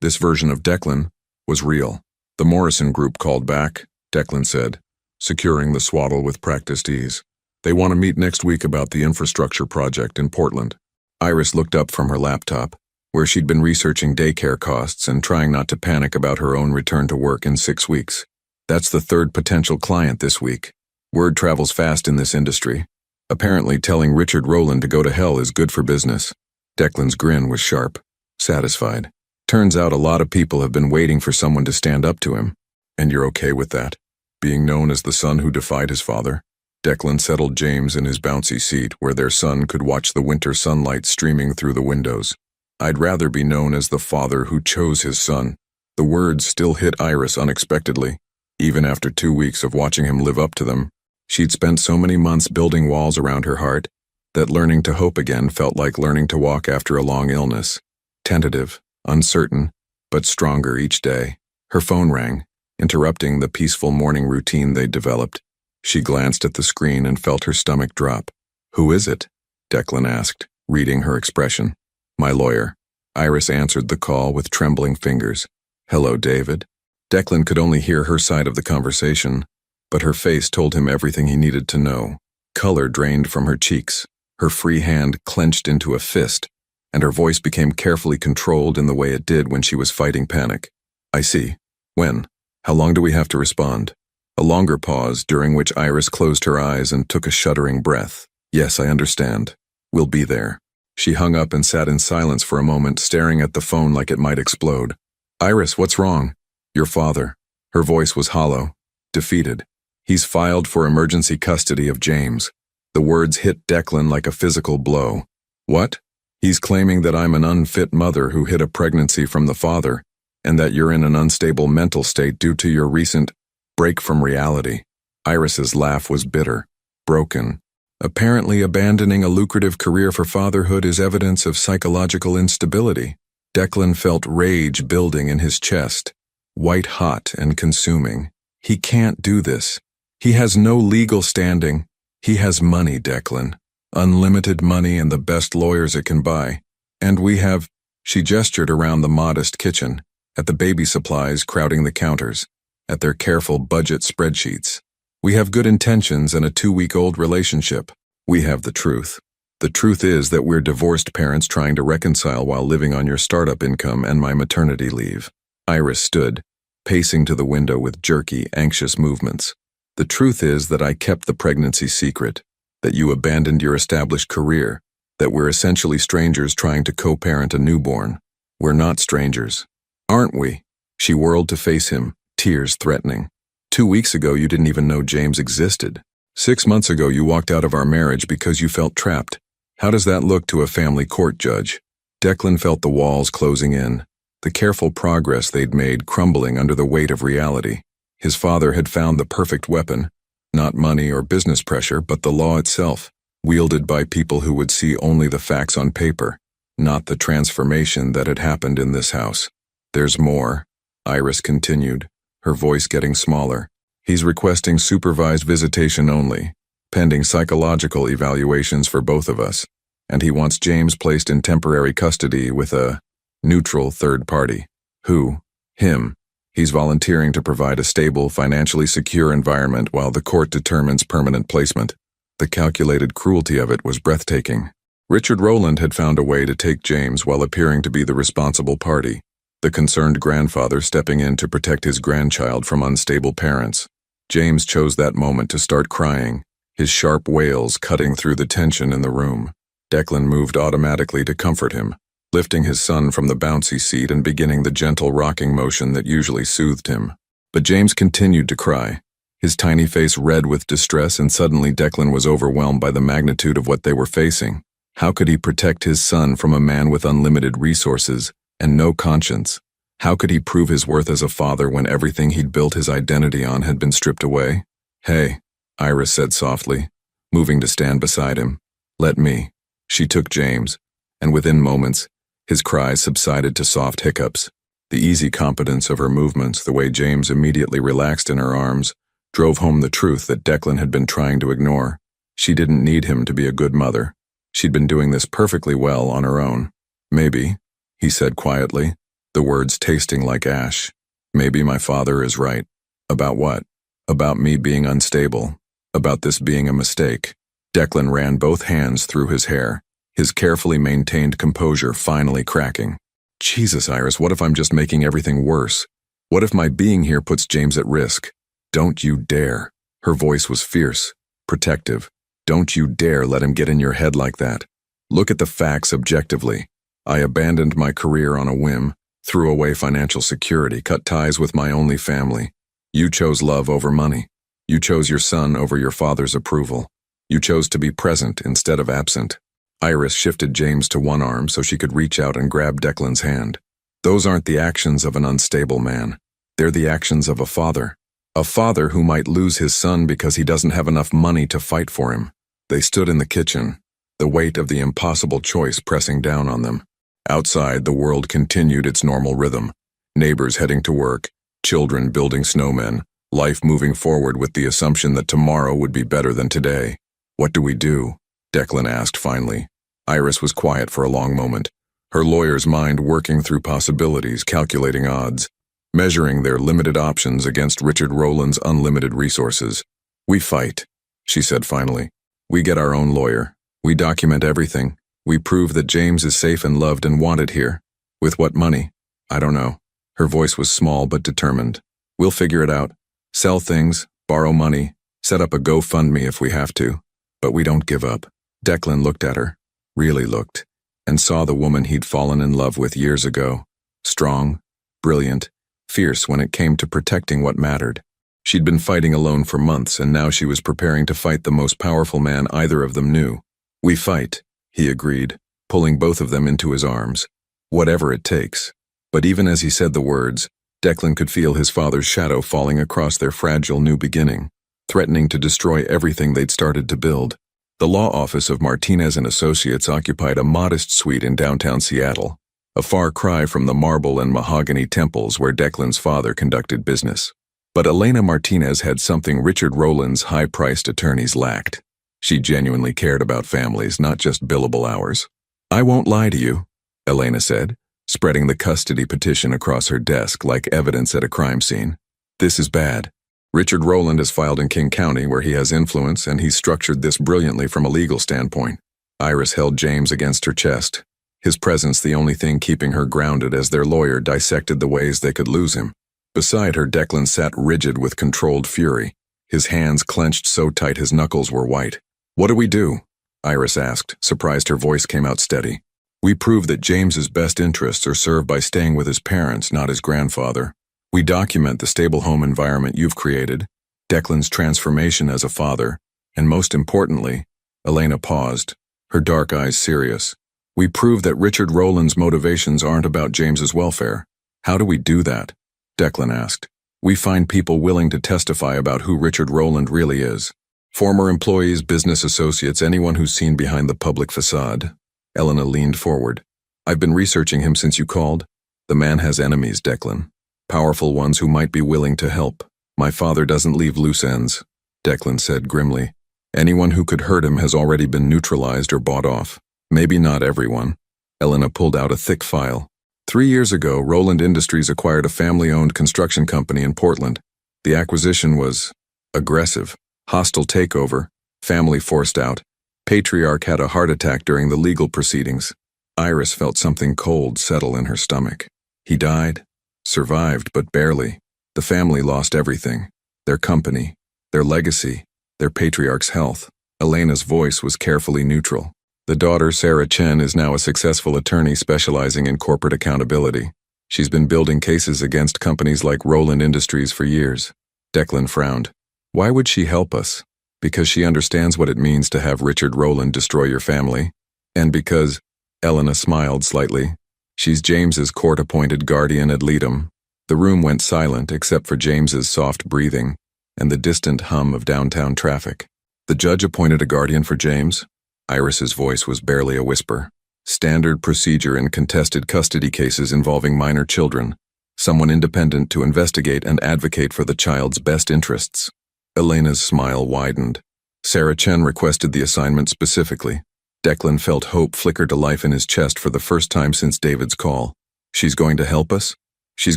this version of Declan was real. "The Morrison Group called back," Declan said, securing the swaddle with practiced ease. "They want to meet next week about the infrastructure project in Portland." Iris looked up from her laptop, where she'd been researching daycare costs and trying not to panic about her own return to work in 6 weeks. "That's the 3rd potential client this week. Word travels fast in this industry. Apparently telling Richard Rowland to go to hell is good for business." Declan's grin was sharp, satisfied. "Turns out a lot of people have been waiting for someone to stand up to him. And you're okay with that? Being known as the son who defied his father?" Declan settled James in his bouncy seat where their son could watch the winter sunlight streaming through the windows. "I'd rather be known as the father who chose his son." The words still hit Iris unexpectedly. Even after 2 weeks of watching him live up to them, she'd spent so many months building walls around her heart that learning to hope again felt like learning to walk after a long illness. Tentative, uncertain, but stronger each day. Her phone rang, interrupting the peaceful morning routine they'd developed. She glanced at the screen and felt her stomach drop. "Who is it?" Declan asked, reading her expression. "My lawyer." Iris answered the call with trembling fingers. "Hello, David." Declan could only hear her side of the conversation, but her face told him everything he needed to know. Color drained from her cheeks, her free hand clenched into a fist, and her voice became carefully controlled in the way it did when she was fighting panic. "I see. When? How long do we have to respond?" A longer pause, during which Iris closed her eyes and took a shuddering breath. "Yes, I understand. We'll be there." She hung up and sat in silence for a moment, staring at the phone like it might explode. "Iris, what's wrong?" "Your father." Her voice was hollow, defeated. "He's filed for emergency custody of James." The words hit Declan like a physical blow. "What?" "He's claiming that I'm an unfit mother who hid a pregnancy from the father, and that you're in an unstable mental state due to your recent break from reality." Iris's laugh was bitter, broken. "Apparently abandoning a lucrative career for fatherhood is evidence of psychological instability." Declan felt rage building in his chest, white hot and consuming. He can't do this. He has no legal standing. He has money, Declan. Unlimited money and the best lawyers it can buy. And we have, she gestured around the modest kitchen, at the baby supplies crowding the counters, at their careful budget spreadsheets. We have good intentions and a 2-week-old relationship. We have the truth. The truth is that we're divorced parents trying to reconcile while living on your startup income and my maternity leave. Iris stood, pacing to the window with jerky, anxious movements. The truth is that I kept the pregnancy secret, that you abandoned your established career, that we're essentially strangers trying to co-parent a newborn. We're not strangers. Aren't we? She whirled to face him, tears threatening. 2 weeks ago you didn't even know James existed. 6 months ago you walked out of our marriage because you felt trapped. How does that look to a family court judge? Declan felt the walls closing in, the careful progress they'd made crumbling under the weight of reality. His father had found the perfect weapon, not money or business pressure, but the law itself, wielded by people who would see only the facts on paper, not the transformation that had happened in this house. There's more, Iris continued, her voice getting smaller. He's requesting supervised visitation only, pending psychological evaluations for both of us, and he wants James placed in temporary custody with a neutral third party. Who? Him. He's volunteering to provide a stable, financially secure environment while the court determines permanent placement. The calculated cruelty of it was breathtaking. Richard Rowland had found a way to take James while appearing to be the responsible party, the concerned grandfather stepping in to protect his grandchild from unstable parents. James chose that moment to start crying, his sharp wails cutting through the tension in the room. Declan moved automatically to comfort him, lifting his son from the bouncy seat and beginning the gentle rocking motion that usually soothed him. But James continued to cry, his tiny face red with distress, and suddenly Declan was overwhelmed by the magnitude of what they were facing. How could he protect his son from a man with unlimited resources and no conscience? How could he prove his worth as a father when everything he'd built his identity on had been stripped away? Hey, Iris said softly, moving to stand beside him. Let me. She took James, and within moments, his cries subsided to soft hiccups. The easy competence of her movements, the way James immediately relaxed in her arms, drove home the truth that Declan had been trying to ignore. She didn't need him to be a good mother. She'd been doing this perfectly well on her own. Maybe, he said quietly, the words tasting like ash. Maybe my father is right. About what? About me being unstable. About this being a mistake. Declan ran both hands through his hair, his carefully maintained composure finally cracking. Jesus, Iris, what if I'm just making everything worse? What if my being here puts James at risk? Don't you dare. Her voice was fierce, protective. Don't you dare let him get in your head like that. Look at the facts objectively. I abandoned my career on a whim, threw away financial security, cut ties with my only family. You chose love over money. You chose your son over your father's approval. You chose to be present instead of absent. Iris shifted James to one arm so she could reach out and grab Declan's hand. Those aren't the actions of an unstable man. They're the actions of a father. A father who might lose his son because he doesn't have enough money to fight for him. They stood in the kitchen, the weight of the impossible choice pressing down on them. Outside, the world continued its normal rhythm. Neighbors heading to work, children building snowmen, life moving forward with the assumption that tomorrow would be better than today. What do we do? Declan asked finally. Iris was quiet for a long moment, her lawyer's mind working through possibilities, calculating odds, measuring their limited options against Richard Rowland's unlimited resources. We fight, she said finally. We get our own lawyer. We document everything. We prove that James is safe and loved and wanted here. With what money? I don't know. Her voice was small but determined. We'll figure it out. Sell things, borrow money, set up a GoFundMe if we have to. But we don't give up. Declan looked at her, really looked, and saw the woman he'd fallen in love with years ago. Strong, brilliant, fierce when it came to protecting what mattered. She'd been fighting alone for months, and now she was preparing to fight the most powerful man either of them knew. We fight, he agreed, pulling both of them into his arms. Whatever it takes. But even as he said the words, Declan could feel his father's shadow falling across their fragile new beginning, threatening to destroy everything they'd started to build. The law office of Martinez and Associates occupied a modest suite in downtown Seattle, a far cry from the marble and mahogany temples where Declan's father conducted business. But Elena Martinez had something Richard Rowland's high-priced attorneys lacked. She genuinely cared about families, not just billable hours. "I won't lie to you," Elena said, spreading the custody petition across her desk like evidence at a crime scene. "This is bad. Richard Rowland is filed in King County, where he has influence, and he's structured this brilliantly from a legal standpoint." Iris held James against her chest, his presence the only thing keeping her grounded as their lawyer dissected the ways they could lose him. Beside her, Declan sat rigid with controlled fury, his hands clenched so tight his knuckles were white. "What do we do?" Iris asked, surprised her voice came out steady. "We prove that James's best interests are served by staying with his parents, not his grandfather. We document the stable home environment you've created, Declan's transformation as a father, and most importantly," Elena paused, her dark eyes serious, "we prove that Richard Rowland's motivations aren't about James's welfare." "How do we do that?" Declan asked. "We find people willing to testify about who Richard Rowland really is. Former employees, business associates, anyone who's seen behind the public facade." Elena leaned forward. "I've been researching him since you called. The man has enemies, Declan. Powerful ones who might be willing to help. My father doesn't leave loose ends," Declan said grimly. "Anyone who could hurt him has already been neutralized or bought off. Maybe not everyone." Elena pulled out a thick file. 3 years ago, Rowland Industries acquired a family-owned construction company in Portland. The acquisition was aggressive, hostile takeover, family forced out. Patriarch had a heart attack during the legal proceedings. Iris felt something cold settle in her stomach. He died, survived, but barely. The family lost everything. Their company, their legacy, their patriarch's health. Elena's voice was carefully neutral. The daughter, Sarah Chen, is now a successful attorney specializing in corporate accountability. She's been building cases against companies like Rowland Industries for years. Declan frowned. "Why would she help us?" "Because she understands what it means to have Richard Rowland destroy your family. And because," Elena smiled slightly, "she's James's court-appointed guardian ad litem." The room went silent except for James's soft breathing and the distant hum of downtown traffic. "The judge appointed a guardian for James?" Iris's voice was barely a whisper. "Standard procedure in contested custody cases involving minor children. Someone independent to investigate and advocate for the child's best interests." Elena's smile widened. "Sarah Chen requested the assignment specifically." Declan felt hope flicker to life in his chest for the first time since David's call. "She's going to help us? She's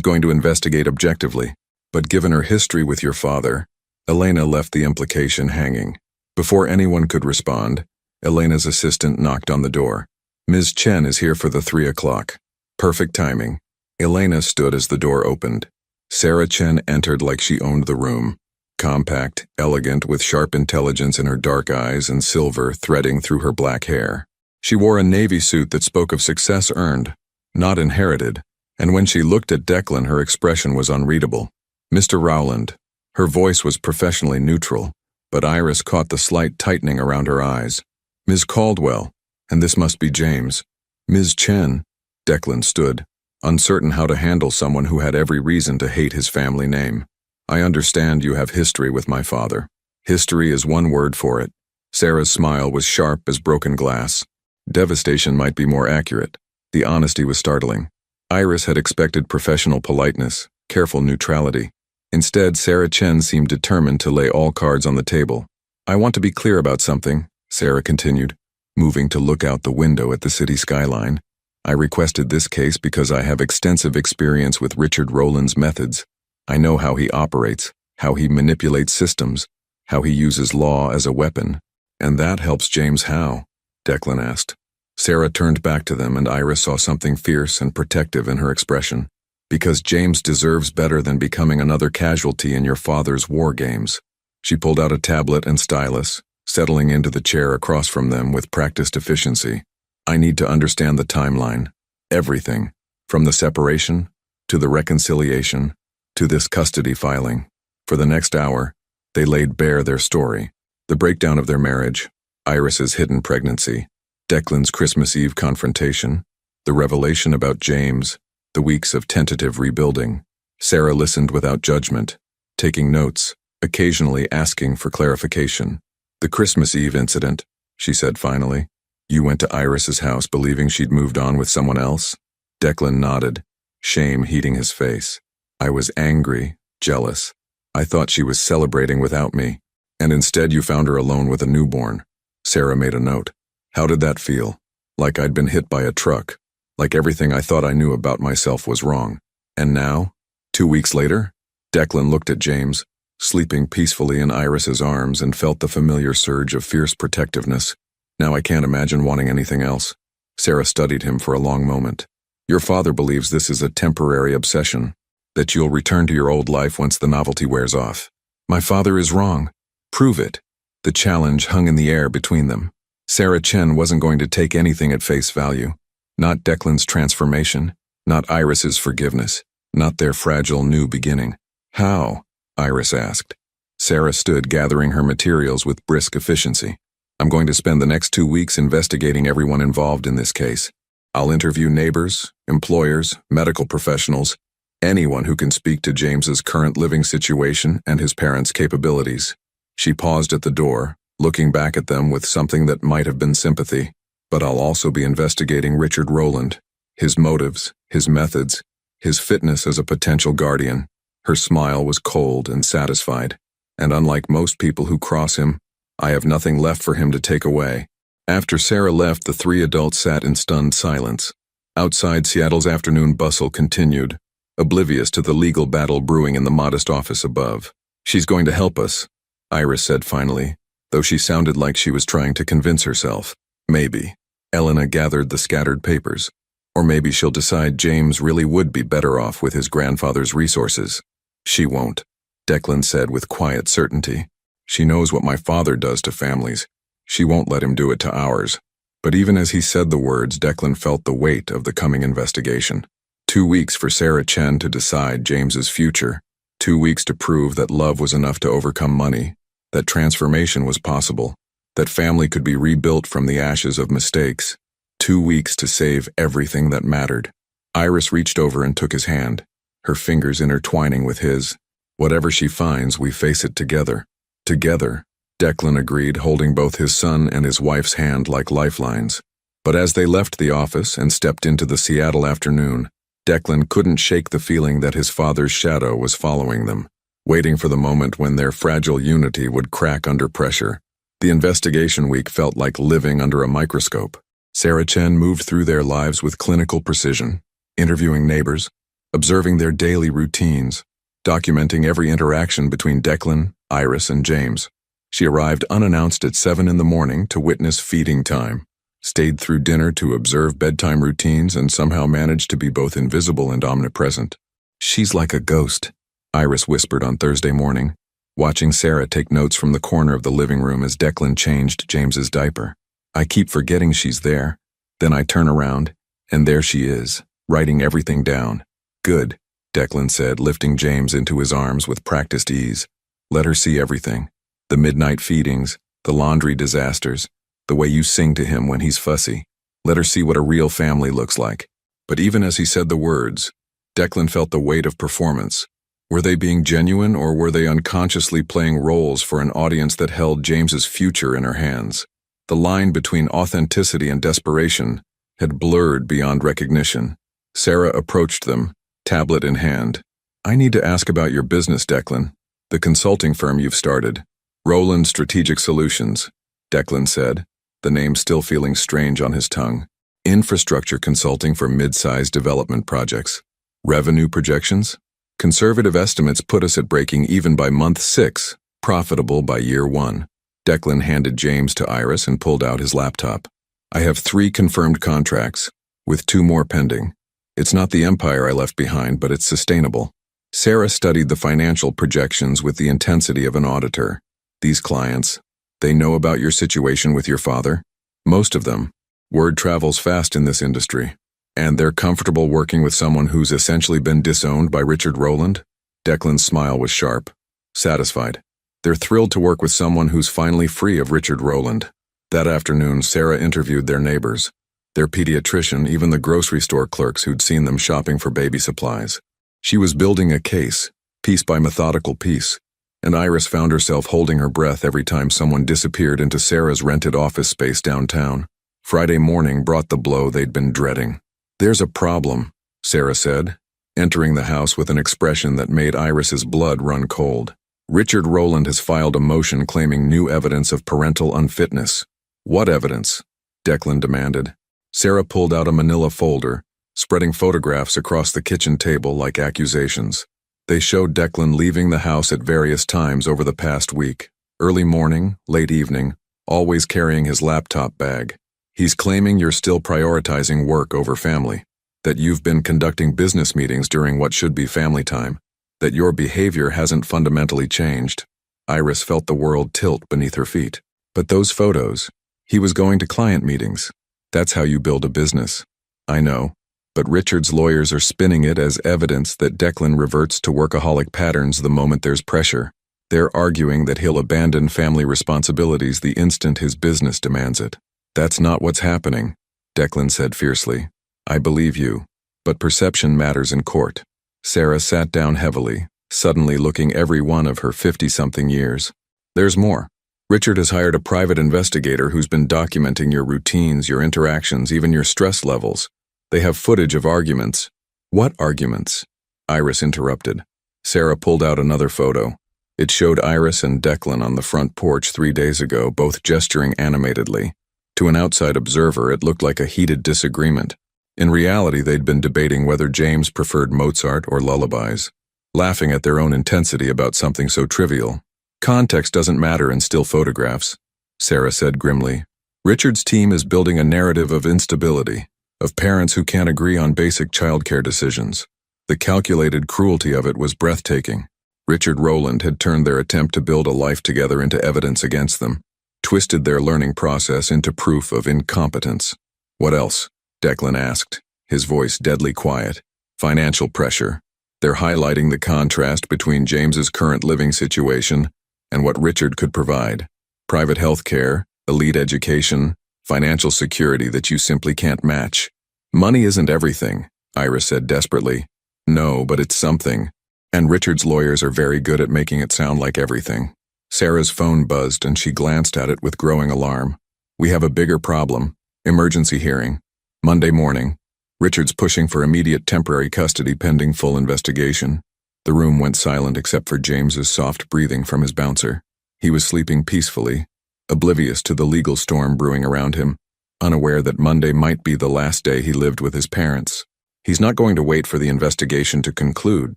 going to investigate objectively. But given her history with your father," Elena left the implication hanging. Before anyone could respond, Elena's assistant knocked on the door. "Ms. Chen is here for the 3 o'clock. Perfect timing." Elena stood as the door opened. Sarah Chen entered like she owned the room. Compact, elegant, with sharp intelligence in her dark eyes and silver threading through her black hair. She wore a navy suit that spoke of success earned, not inherited, and when she looked at Declan, her expression was unreadable. "Mr. Rowland." Her voice was professionally neutral, but Iris caught the slight tightening around her eyes. "Ms. Caldwell, and this must be James." "Ms. Chen." Declan stood, uncertain how to handle someone who had every reason to hate his family name. "I understand you have history with my father." "History is one word for it." Sarah's smile was sharp as broken glass. "Devastation might be more accurate." The honesty was startling. Iris had expected professional politeness, careful neutrality. Instead, Sarah Chen seemed determined to lay all cards on the table. "I want to be clear about something," Sarah continued, moving to look out the window at the city skyline. "I requested this case because I have extensive experience with Richard Rowland's methods. I know how he operates, how he manipulates systems, how he uses law as a weapon." "And that helps James how?" Declan asked. Sarah turned back to them, and Iris saw something fierce and protective in her expression. "Because James deserves better than becoming another casualty in your father's war games." She pulled out a tablet and stylus, settling into the chair across from them with practiced efficiency. "I need to understand the timeline. Everything, from the separation, to the reconciliation, to this custody filing." For the next hour, they laid bare their story. The breakdown of their marriage, Iris's hidden pregnancy, Declan's Christmas Eve confrontation, the revelation about James, the weeks of tentative rebuilding. Sarah listened without judgment, taking notes, occasionally asking for clarification. "The Christmas Eve incident," she said finally. "You went to Iris's house believing she'd moved on with someone else?" Declan nodded, shame heating his face. "I was angry, jealous. I thought she was celebrating without me, and instead you found her alone with a newborn." Sarah made a note. "How did that feel? Like I'd been hit by a truck. Like everything I thought I knew about myself was wrong. And now, 2 weeks later?" Declan looked at James, sleeping peacefully in Iris's arms, and felt the familiar surge of fierce protectiveness. "Now I can't imagine wanting anything else." Sarah studied him for a long moment. "Your father believes this is a temporary obsession, that you'll return to your old life once the novelty wears off." "My father is wrong. Prove it." The challenge hung in the air between them. Sarah Chen wasn't going to take anything at face value. Not Declan's transformation, not Iris's forgiveness, not their fragile new beginning. "How?" Iris asked. Sarah stood gathering her materials with brisk efficiency. "I'm going to spend the next 2 weeks investigating everyone involved in this case. I'll interview neighbors, employers, medical professionals, anyone who can speak to James's current living situation and his parents' capabilities." She paused at the door, looking back at them with something that might have been sympathy. "But I'll also be investigating Richard Rowland, his motives, his methods, his fitness as a potential guardian." Her smile was cold and satisfied, and unlike most people who cross him, I have nothing left for him to take away. After Sarah left, the 3 adults sat in stunned silence. Outside, Seattle's afternoon bustle continued, oblivious to the legal battle brewing in the modest office above. "She's going to help us," Iris said finally, though she sounded like she was trying to convince herself. "Maybe." Elena gathered the scattered papers. "Or maybe she'll decide James really would be better off with his grandfather's resources." "She won't," Declan said with quiet certainty. "She knows what my father does to families. She won't let him do it to ours." But even as he said the words, Declan felt the weight of the coming investigation. 2 weeks for Sarah Chen to decide James's future. 2 weeks to prove that love was enough to overcome money, that transformation was possible, that family could be rebuilt from the ashes of mistakes. 2 weeks to save everything that mattered. Iris reached over and took his hand, her fingers intertwining with his. "Whatever she finds, we face it together." "Together," Declan agreed, holding both his son and his wife's hand like lifelines. But as they left the office and stepped into the Seattle afternoon, Declan couldn't shake the feeling that his father's shadow was following them, waiting for the moment when their fragile unity would crack under pressure. The investigation week felt like living under a microscope. Sarah Chen moved through their lives with clinical precision, interviewing neighbors, observing their daily routines, documenting every interaction between Declan, Iris, and James. She arrived unannounced at 7 in the morning to witness feeding time, stayed through dinner to observe bedtime routines, and somehow managed to be both invisible and omnipresent. "She's like a ghost," Iris whispered on Thursday morning, watching Sarah take notes from the corner of the living room as Declan changed James's diaper. "I keep forgetting she's there. Then I turn around, and there she is, writing everything down." "Good," Declan said, lifting James into his arms with practiced ease. "Let her see everything. The midnight feedings, the laundry disasters, the way you sing to him when he's fussy. Let her see what a real family looks like." But even as he said the words, Declan felt the weight of performance. Were they being genuine, or were they unconsciously playing roles for an audience that held James's future in her hands? The line between authenticity and desperation had blurred beyond recognition. Sarah approached them, tablet in hand. "I need to ask about your business, Declan. The consulting firm you've started." "Rowland Strategic Solutions," Declan said, the name still feeling strange on his tongue. "Infrastructure consulting for mid-sized development projects. Revenue projections? Conservative estimates put us at breaking even by month 6, profitable by year 1. Declan handed James to Iris and pulled out his laptop. "I have 3 confirmed contracts, with 2 more pending. It's not the empire I left behind, but it's sustainable." Sarah studied the financial projections with the intensity of an auditor. "These clients, they know about your situation with your father?" "Most of them. Word travels fast in this industry. And they're comfortable working with someone who's essentially been disowned by Richard Rowland?" Declan's smile was sharp. Satisfied. "They're thrilled to work with someone who's finally free of Richard Rowland." That afternoon, Sarah interviewed their neighbors, their pediatrician, even the grocery store clerks who'd seen them shopping for baby supplies. She was building a case, piece by methodical piece, and Iris found herself holding her breath every time someone disappeared into Sarah's rented office space downtown. Friday morning brought the blow they'd been dreading. "There's a problem," Sarah said, entering the house with an expression that made Iris's blood run cold. Richard Rowland has filed a motion claiming new evidence of parental unfitness. What evidence? Declan demanded. Sarah pulled out a manila folder, spreading photographs across the kitchen table like accusations. They showed Declan leaving the house at various times over the past week. Early morning, late evening, always carrying his laptop bag. He's claiming you're still prioritizing work over family, that you've been conducting business meetings during what should be family time, that your behavior hasn't fundamentally changed. Iris felt the world tilt beneath her feet. But those photos, he was going to client meetings. That's how you build a business. I know, but Richard's lawyers are spinning it as evidence that Declan reverts to workaholic patterns the moment there's pressure. They're arguing that he'll abandon family responsibilities the instant his business demands it. That's not what's happening, Declan said fiercely. I believe you, but perception matters in court. Sarah sat down heavily, suddenly looking every one of her 50-something years. There's more. Richard has hired a private investigator who's been documenting your routines, your interactions, even your stress levels. They have footage of arguments. What arguments? Iris interrupted. Sarah pulled out another photo. It showed Iris and Declan on the front porch 3 days ago, both gesturing animatedly. To an outside observer, it looked like a heated disagreement. In reality, they'd been debating whether James preferred Mozart or lullabies, laughing at their own intensity about something so trivial. Context doesn't matter in still photographs, Sarah said grimly. Richard's team is building a narrative of instability, of parents who can't agree on basic childcare decisions. The calculated cruelty of it was breathtaking. Richard Rowland had turned their attempt to build a life together into evidence against them, twisted their learning process into proof of incompetence. What else? Declan asked, his voice deadly quiet. Financial pressure. They're highlighting the contrast between James's current living situation and what Richard could provide. Private health care, elite education, financial security that you simply can't match. Money isn't everything, Iris said desperately. No, but it's something. And Richard's lawyers are very good at making it sound like everything. Sarah's phone buzzed and she glanced at it with growing alarm. We have a bigger problem. Emergency hearing. Monday morning. Richard's pushing for immediate temporary custody pending full investigation. The room went silent except for James's soft breathing from his bouncer. He was sleeping peacefully, oblivious to the legal storm brewing around him, unaware that Monday might be the last day he lived with his parents. He's not going to wait for the investigation to conclude,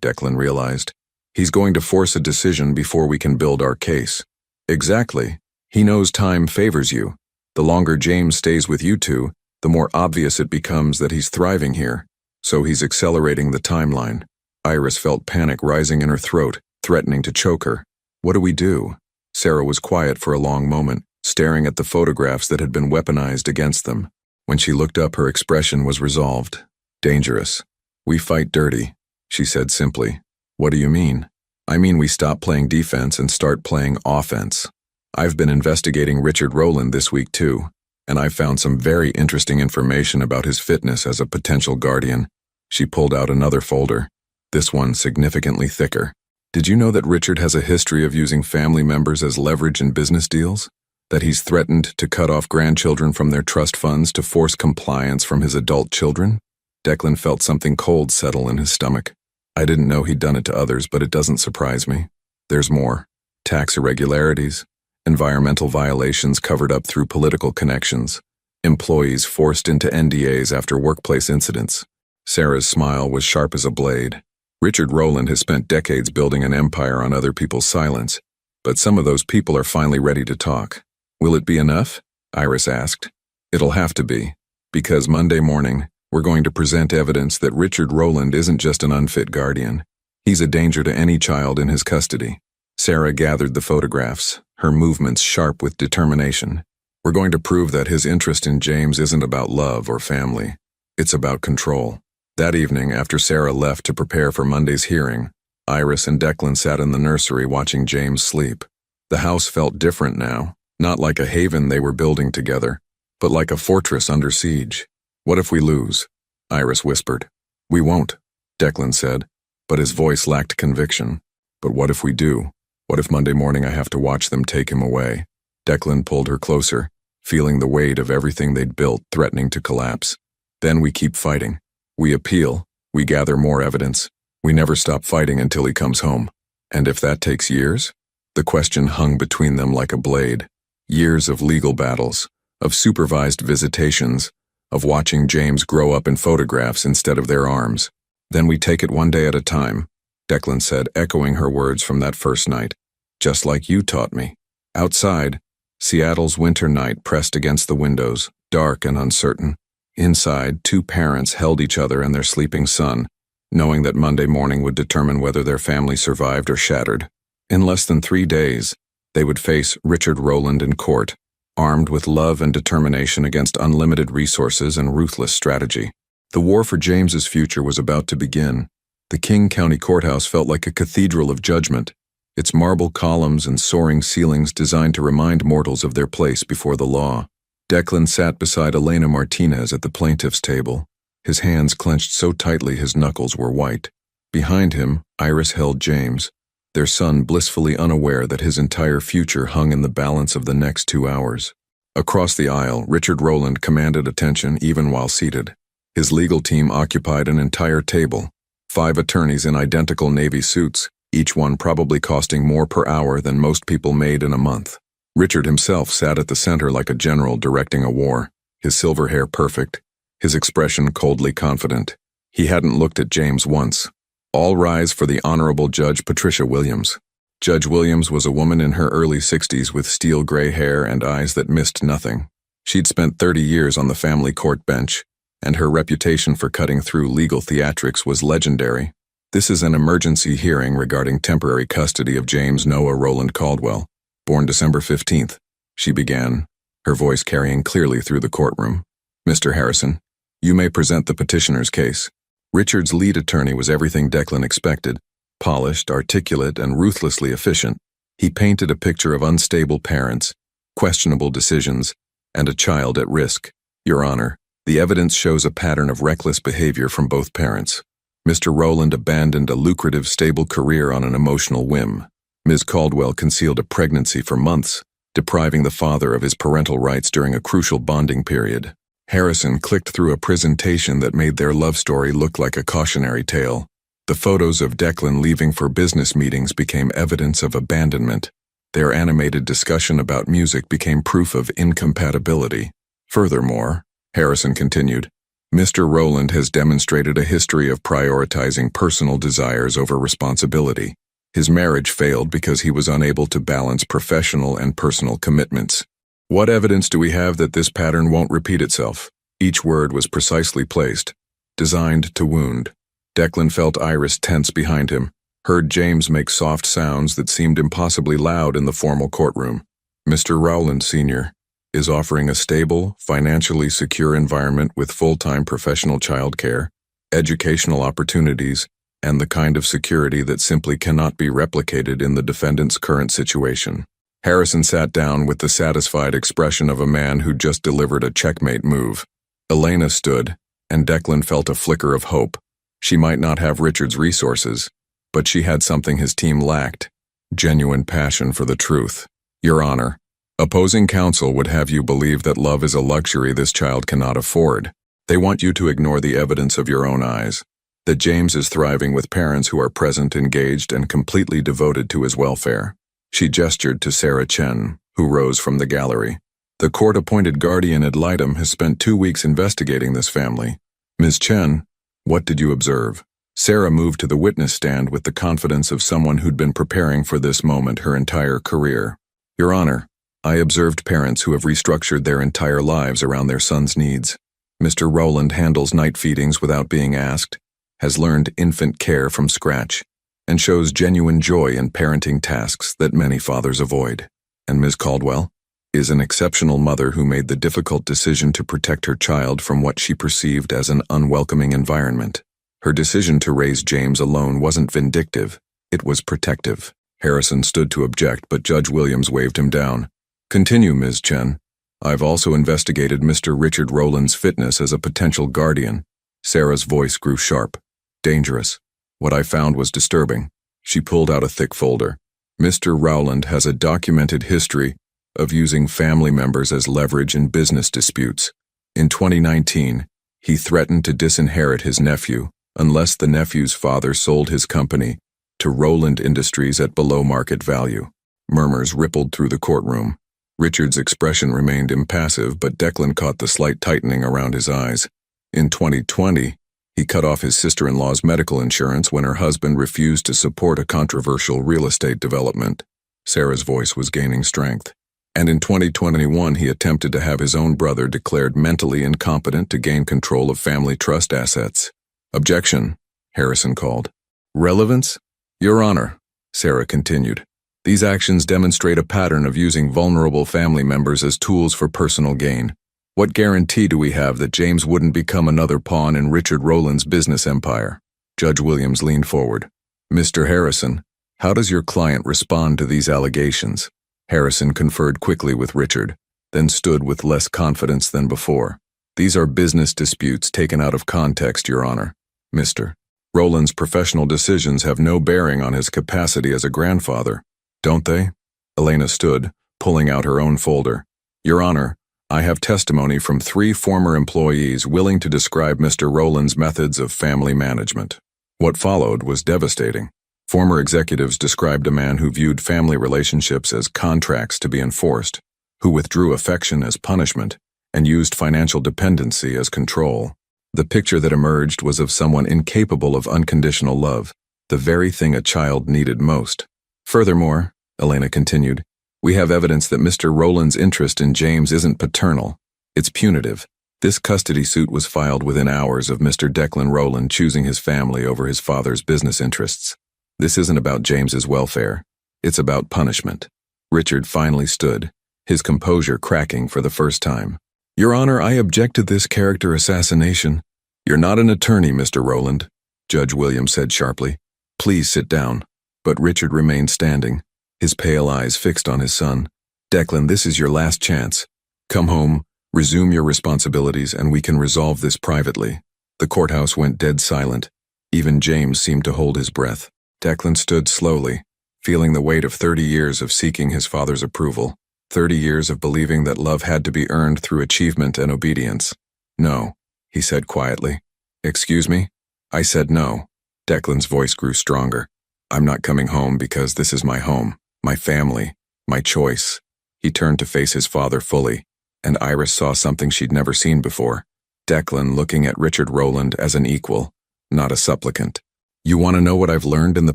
Declan realized. He's going to force a decision before we can build our case. Exactly. He knows time favors you. The longer James stays with you two, the more obvious it becomes that he's thriving here. So he's accelerating the timeline. Iris felt panic rising in her throat, threatening to choke her. What do we do? Sarah was quiet for a long moment, staring at the photographs that had been weaponized against them. When she looked up, her expression was resolved. Dangerous. We fight dirty, she said simply. What do you mean? I mean we stop playing defense and start playing offense. I've been investigating Richard Rowland this week too, and I've found some very interesting information about his fitness as a potential guardian. She pulled out another folder, this one significantly thicker. Did you know that Richard has a history of using family members as leverage in business deals? That he's threatened to cut off grandchildren from their trust funds to force compliance from his adult children? Declan felt something cold settle in his stomach. I didn't know he'd done it to others, but it doesn't surprise me. There's more. Tax irregularities, environmental violations covered up through political connections, employees forced into NDAs after workplace incidents. Sarah's smile was sharp as a blade. Richard Rowland has spent decades building an empire on other people's silence, but some of those people are finally ready to talk. Will it be enough? Iris asked. It'll have to be, because Monday morning, we're going to present evidence that Richard Rowland isn't just an unfit guardian. He's a danger to any child in his custody. Sarah gathered the photographs, her movements sharp with determination. We're going to prove that his interest in James isn't about love or family. It's about control. That evening, after Sarah left to prepare for Monday's hearing, Iris and Declan sat in the nursery watching James sleep. The house felt different now, not like a haven they were building together, but like a fortress under siege. What if we lose? Iris whispered. We won't, Declan said, but his voice lacked conviction. But what if we do? What if Monday morning I have to watch them take him away? Declan pulled her closer, feeling the weight of everything they'd built threatening to collapse. Then we keep fighting. We appeal. We gather more evidence. We never stop fighting until he comes home. And if that takes years? The question hung between them like a blade. Years of legal battles, of supervised visitations, of watching James grow up in photographs instead of their arms. "Then we take it one day at a time," Declan said, echoing her words from that first night. "Just like you taught me." Outside, Seattle's winter night pressed against the windows, dark and uncertain. Inside, two parents held each other and their sleeping son, knowing that Monday morning would determine whether their family survived or shattered. In less than 3 days, they would face Richard Rowland in court, armed with love and determination against unlimited resources and ruthless strategy. The war for James's future was about to begin. The King County Courthouse felt like a cathedral of judgment, its marble columns and soaring ceilings designed to remind mortals of their place before the law. Declan sat beside Elena Martinez at the plaintiff's table, his hands clenched so tightly his knuckles were white. Behind him, Iris held James, their son blissfully unaware that his entire future hung in the balance of the next 2 hours. Across the aisle, Richard Rowland commanded attention even while seated. His legal team occupied an entire table, 5 attorneys in identical navy suits, each one probably costing more per hour than most people made in a month. Richard himself sat at the center like a general directing a war, his silver hair perfect, his expression coldly confident. He hadn't looked at James once. All rise for the Honorable Judge Patricia Williams. Judge Williams was a woman in her early 60s with steel gray hair and eyes that missed nothing. She'd spent 30 years on the family court bench, and her reputation for cutting through legal theatrics was legendary. "This is an emergency hearing regarding temporary custody of James Noah Rowland Caldwell, born December 15th, she began, her voice carrying clearly through the courtroom. "Mr. Harrison, you may present the petitioner's case." Richard's lead attorney was everything Declan expected, polished, articulate, and ruthlessly efficient. He painted a picture of unstable parents, questionable decisions, and a child at risk. "Your Honor, the evidence shows a pattern of reckless behavior from both parents. Mr. Rowland abandoned a lucrative, stable career on an emotional whim. Ms. Caldwell concealed a pregnancy for months, depriving the father of his parental rights during a crucial bonding period." Harrison clicked through a presentation that made their love story look like a cautionary tale. The photos of Declan leaving for business meetings became evidence of abandonment. Their animated discussion about music became proof of incompatibility. "Furthermore," Harrison continued, "Mr. Rowland has demonstrated a history of prioritizing personal desires over responsibility. His marriage failed because he was unable to balance professional and personal commitments. What evidence do we have that this pattern won't repeat itself?" Each word was precisely placed, designed to wound. Declan felt Iris tense behind him, heard James make soft sounds that seemed impossibly loud in the formal courtroom. "Mr. Rowland, Sr., is offering a stable, financially secure environment with full-time professional childcare, educational opportunities, and the kind of security that simply cannot be replicated in the defendant's current situation." Harrison sat down with the satisfied expression of a man who just delivered a checkmate move. Elena stood, and Declan felt a flicker of hope. She might not have Richard's resources, but she had something his team lacked: genuine passion for the truth. "Your Honor, opposing counsel would have you believe that love is a luxury this child cannot afford. They want you to ignore the evidence of your own eyes, that James is thriving with parents who are present, engaged, and completely devoted to his welfare." She gestured to Sarah Chen, who rose from the gallery. "The court-appointed guardian ad litem has spent 2 weeks investigating this family. Ms. Chen, what did you observe?" Sarah moved to the witness stand with the confidence of someone who'd been preparing for this moment her entire career. "Your Honor, I observed parents who have restructured their entire lives around their son's needs. Mr. Rowland handles night feedings without being asked, has learned infant care from scratch, and shows genuine joy in parenting tasks that many fathers avoid. And Ms. Caldwell is an exceptional mother who made the difficult decision to protect her child from what she perceived as an unwelcoming environment. Her decision to raise James alone wasn't vindictive, it was protective." Harrison stood to object, but Judge Williams waved him down. "Continue, Ms. Chen. I've also investigated Mr. Richard Rowland's fitness as a potential guardian." Sarah's voice grew sharp. "Dangerous. What I found was disturbing." She pulled out a thick folder. "Mr. Rowland has a documented history of using family members as leverage in business disputes. In 2019, he threatened to disinherit his nephew unless the nephew's father sold his company to Rowland Industries at below market value. Murmurs rippled through the courtroom. Richard's expression remained impassive, but Declan caught the slight tightening around his eyes. In 2020, he cut off his sister-in-law's medical insurance when her husband refused to support a controversial real estate development. Sarah's voice was gaining strength. And in 2021, he attempted to have his own brother declared mentally incompetent to gain control of family trust assets. Objection, Harrison called. Relevance? Your Honor, Sarah continued. These actions demonstrate a pattern of using vulnerable family members as tools for personal gain. What guarantee do we have that James wouldn't become another pawn in Richard Rowland's business empire? Judge Williams leaned forward. Mr. Harrison, how does your client respond to these allegations? Harrison conferred quickly with Richard, then stood with less confidence than before. These are business disputes taken out of context, Your Honor. Mr. Rowland's professional decisions have no bearing on his capacity as a grandfather, don't they? Elena stood, pulling out her own folder. Your Honor, I have testimony from 3 former employees willing to describe Mr. Rowland's methods of family management. What followed was devastating. Former executives described a man who viewed family relationships as contracts to be enforced, who withdrew affection as punishment, and used financial dependency as control. The picture that emerged was of someone incapable of unconditional love, the very thing a child needed most. Furthermore, Elena continued, we have evidence that Mr. Rowland's interest in James isn't paternal, it's punitive. This custody suit was filed within hours of Mr. Declan Rowland choosing his family over his father's business interests. This isn't about James's welfare, it's about punishment. Richard finally stood, his composure cracking for the first time. Your Honor, I object to this character assassination. You're not an attorney, Mr. Rowland, Judge Williams said sharply. Please sit down. But Richard remained standing, his pale eyes fixed on his son. Declan, this is your last chance. Come home, resume your responsibilities, and we can resolve this privately. The courthouse went dead silent. Even James seemed to hold his breath. Declan stood slowly, feeling the weight of 30 years of seeking his father's approval, 30 years of believing that love had to be earned through achievement and obedience. No, he said quietly. Excuse me? I said no. Declan's voice grew stronger. I'm not coming home because this is my home, my family, my choice. He turned to face his father fully, and Iris saw something she'd never seen before. Declan looking at Richard Rowland as an equal, not a supplicant. You want to know what I've learned in the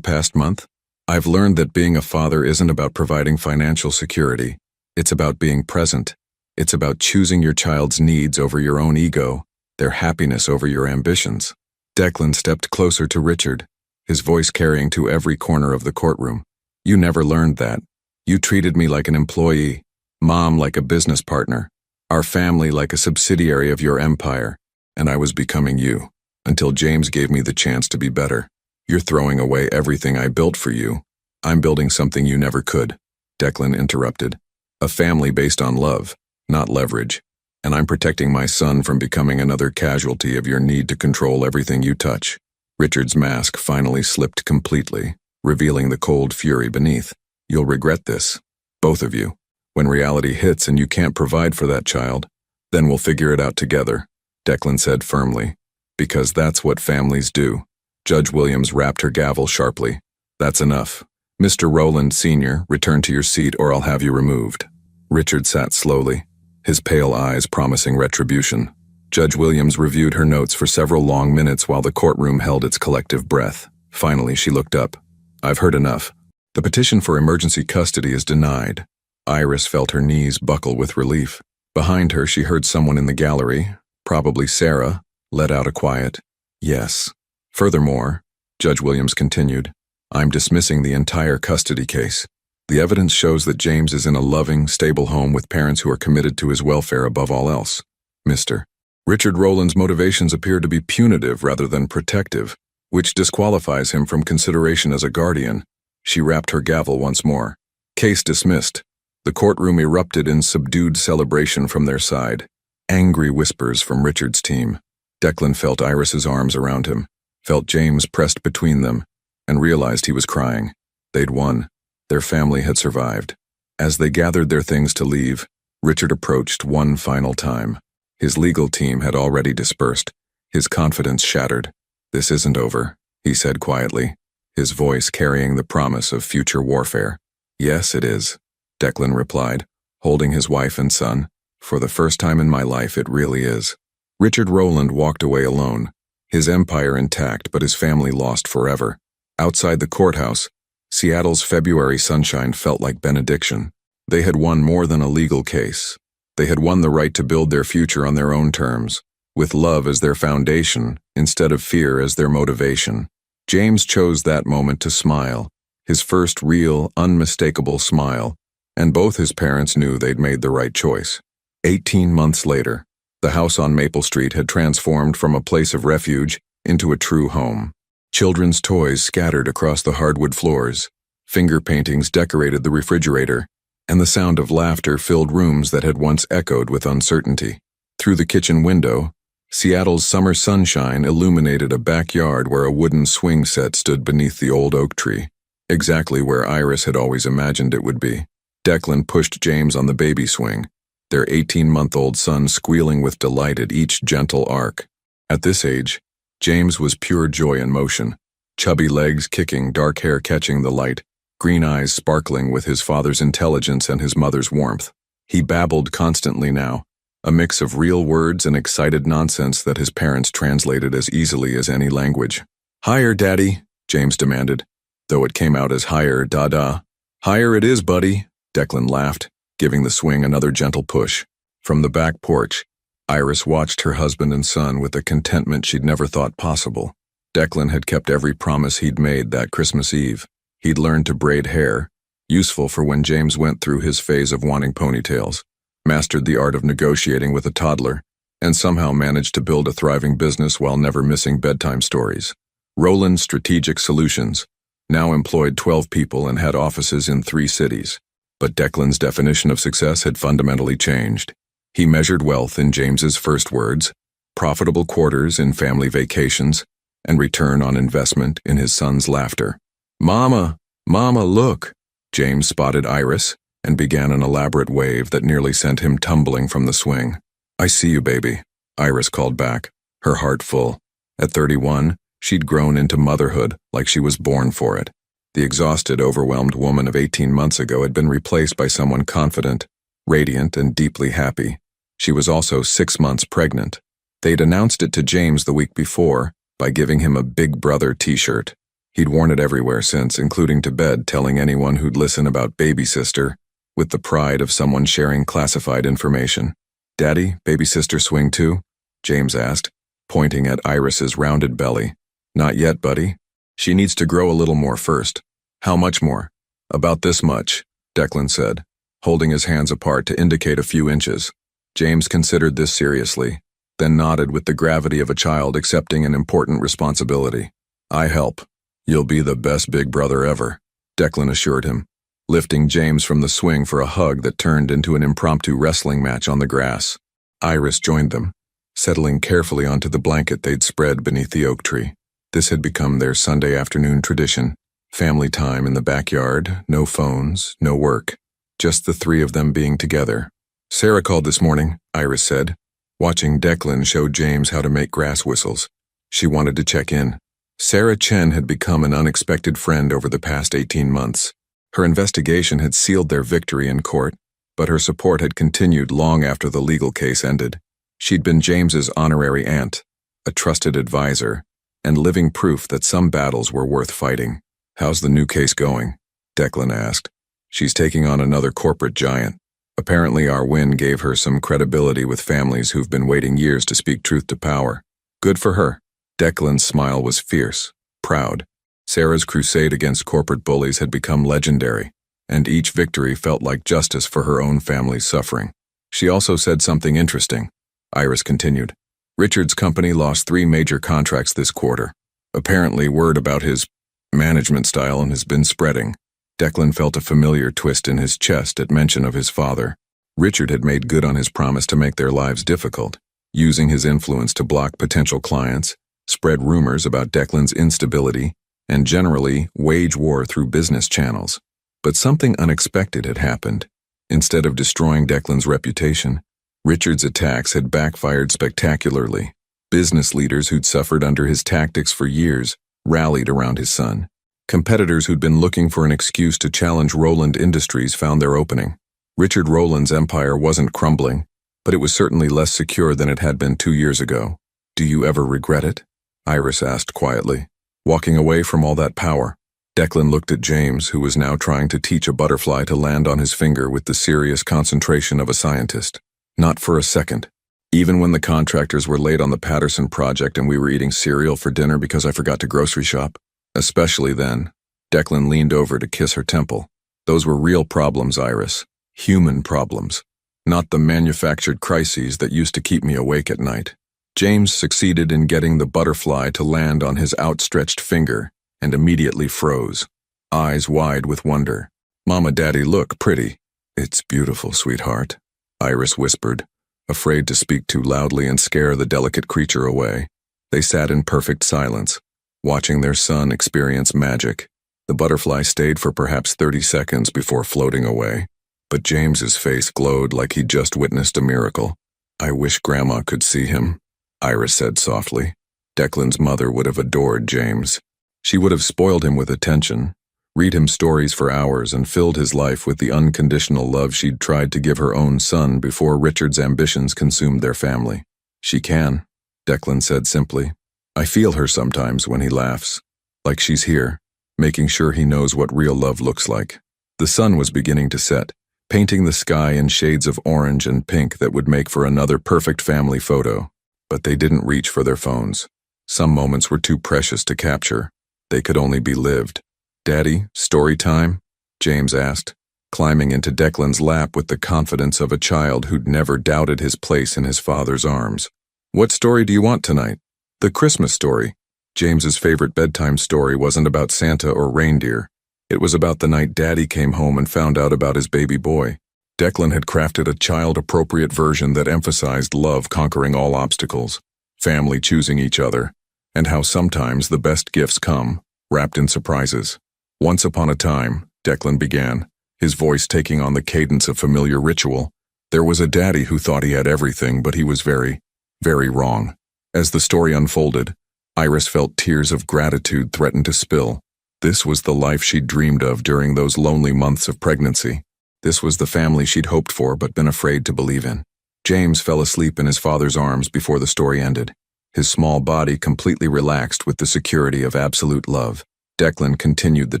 past month? I've learned that being a father isn't about providing financial security. It's about being present. It's about choosing your child's needs over your own ego, their happiness over your ambitions. Declan stepped closer to Richard, his voice carrying to every corner of the courtroom. You never learned that. You treated me like an employee, Mom like a business partner, our family like a subsidiary of your empire, and I was becoming you, until James gave me the chance to be better. You're throwing away everything I built for you. I'm building something you never could. Declan interrupted. A family based on love, not leverage. And I'm protecting my son from becoming another casualty of your need to control everything you touch. Richard's mask finally slipped completely, revealing the cold fury beneath. You'll regret this, both of you. When reality hits and you can't provide for that child, then we'll figure it out together, Declan said firmly. Because that's what families do. Judge Williams rapped her gavel sharply. That's enough. Mr. Rowland, Sr., return to your seat or I'll have you removed. Richard sat slowly, his pale eyes promising retribution. Judge Williams reviewed her notes for several long minutes while the courtroom held its collective breath. Finally, she looked up. I've heard enough. The petition for emergency custody is denied. Iris felt her knees buckle with relief. Behind her, she heard someone in the gallery, probably Sarah, let out a quiet, yes. Furthermore, Judge Williams continued, I'm dismissing the entire custody case. The evidence shows that James is in a loving, stable home with parents who are committed to his welfare above all else. Mr. Richard Rowland's motivations appear to be punitive rather than protective, which disqualifies him from consideration as a guardian. She rapped her gavel once more. Case dismissed. The courtroom erupted in subdued celebration from their side. Angry whispers from Richard's team. Declan felt Iris's arms around him, felt James pressed between them, and realized he was crying. They'd won. Their family had survived. As they gathered their things to leave, Richard approached one final time. His legal team had already dispersed, his confidence shattered. This isn't over, he said quietly, his voice carrying the promise of future warfare. Yes, it is, Declan replied, holding his wife and son. For the first time in my life, it really is. Richard Rowland walked away alone, his empire intact but his family lost forever. Outside the courthouse, Seattle's February sunshine felt like benediction. They had won more than a legal case. They had won the right to build their future on their own terms, with love as their foundation instead of fear as their motivation. James chose that moment to smile, his first real, unmistakable smile, and both his parents knew they'd made the right choice. 18 months later, the house on Maple Street had transformed from a place of refuge into a true home. Children's toys scattered across the hardwood floors, finger paintings decorated the refrigerator, and the sound of laughter filled rooms that had once echoed with uncertainty. Through the kitchen window, Seattle's summer sunshine illuminated a backyard where a wooden swing set stood beneath the old oak tree, exactly where Iris had always imagined it would be. Declan pushed James on the baby swing, their 18-month-old son squealing with delight at each gentle arc. At this age, James was pure joy in motion, chubby legs kicking, dark hair catching the light, green eyes sparkling with his father's intelligence and his mother's warmth. He babbled constantly now, a mix of real words and excited nonsense that his parents translated as easily as any language. "Higher, Daddy," James demanded, though it came out as higher, da-da. "Higher it is, buddy," Declan laughed, giving the swing another gentle push. From the back porch, Iris watched her husband and son with a contentment she'd never thought possible. Declan had kept every promise he'd made that Christmas Eve. He'd learned to braid hair, useful for when James went through his phase of wanting ponytails, mastered the art of negotiating with a toddler, and somehow managed to build a thriving business while never missing bedtime stories. Rowland Strategic Solutions now employed 12 people and had offices in 3 cities. But Declan's definition of success had fundamentally changed. He measured wealth in James's first words, profitable quarters in family vacations, and return on investment in his son's laughter. "Mama, Mama, look!" James spotted Iris and began an elaborate wave that nearly sent him tumbling from the swing. "I see you, baby," Iris called back, her heart full. At 31, she'd grown into motherhood like she was born for it. The exhausted, overwhelmed woman of 18 months ago had been replaced by someone confident, radiant, and deeply happy. She was also 6 months pregnant. They'd announced it to James the week before by giving him a Big Brother t-shirt. He'd worn it everywhere since, including to bed, telling anyone who'd listen about baby sister, with the pride of someone sharing classified information. "Daddy, baby sister swing too?" James asked, pointing at Iris's rounded belly. "Not yet, buddy. She needs to grow a little more first." "How much more?" "About this much," Declan said, holding his hands apart to indicate a few inches. James considered this seriously, then nodded with the gravity of a child accepting an important responsibility. "I help. You'll be the best big brother ever," Declan assured him, lifting James from the swing for a hug that turned into an impromptu wrestling match on the grass. Iris joined them, settling carefully onto the blanket they'd spread beneath the oak tree. This had become their Sunday afternoon tradition. Family time in the backyard, no phones, no work, just the 3 of them being together. "Sarah called this morning," Iris said, watching Declan show James how to make grass whistles. She wanted to check in. Sarah Chen had become an unexpected friend over the past 18 months. Her investigation had sealed their victory in court, but her support had continued long after the legal case ended. She'd been James's honorary aunt, a trusted advisor, and living proof that some battles were worth fighting. "How's the new case going?" Declan asked. "She's taking on another corporate giant. Apparently our win gave her some credibility with families who've been waiting years to speak truth to power. Good for her." Declan's smile was fierce, proud. Sarah's crusade against corporate bullies had become legendary, and each victory felt like justice for her own family's suffering. "She also said something interesting," Iris continued. "Richard's company lost 3 major contracts this quarter. Apparently word about his management style has been spreading." Declan felt a familiar twist in his chest at mention of his father. Richard had made good on his promise to make their lives difficult, using his influence to block potential clients, spread rumors about Declan's instability, and generally wage war through business channels. But something unexpected had happened. Instead of destroying Declan's reputation, Richard's attacks had backfired spectacularly. Business leaders who'd suffered under his tactics for years rallied around his son. Competitors who'd been looking for an excuse to challenge Roland Industries found their opening. Richard Roland's empire wasn't crumbling, but it was certainly less secure than it had been 2 years ago. "Do you ever regret it?" Iris asked quietly. "Walking away from all that power?" Declan looked at James, who was now trying to teach a butterfly to land on his finger with the serious concentration of a scientist. "Not for a second. Even when the contractors were late on the Patterson project and we were eating cereal for dinner because I forgot to grocery shop. Especially then." Declan leaned over to kiss her temple. "Those were real problems, Iris. Human problems. Not the manufactured crises that used to keep me awake at night." James succeeded in getting the butterfly to land on his outstretched finger and immediately froze, eyes wide with wonder. "Mama, Daddy, look, pretty." "It's beautiful, sweetheart," Iris whispered, afraid to speak too loudly and scare the delicate creature away. They sat in perfect silence, watching their son experience magic. The butterfly stayed for perhaps 30 seconds before floating away, but James's face glowed like he'd just witnessed a miracle. "I wish Grandma could see him," Iris said softly. Declan's mother would have adored James. She would have spoiled him with attention, read him stories for hours, and filled his life with the unconditional love she'd tried to give her own son before Richard's ambitions consumed their family. "She can," Declan said simply. "I feel her sometimes when he laughs, like she's here, making sure he knows what real love looks like." The sun was beginning to set, painting the sky in shades of orange and pink that would make for another perfect family photo. But they didn't reach for their phones. Some moments were too precious to capture. They could only be lived. "Daddy, story time?" James asked, climbing into Declan's lap with the confidence of a child who'd never doubted his place in his father's arms. "What story do you want tonight?" "The Christmas story." James's favorite bedtime story wasn't about Santa or reindeer. It was about the night Daddy came home and found out about his baby boy. Declan had crafted a child-appropriate version that emphasized love conquering all obstacles, family choosing each other, and how sometimes the best gifts come, wrapped in surprises. "Once upon a time," Declan began, his voice taking on the cadence of familiar ritual, "there was a daddy who thought he had everything, but he was very, very wrong." As the story unfolded, Iris felt tears of gratitude threaten to spill. This was the life she'd dreamed of during those lonely months of pregnancy. This was the family she'd hoped for but been afraid to believe in. James fell asleep in his father's arms before the story ended, his small body completely relaxed with the security of absolute love. Declan continued the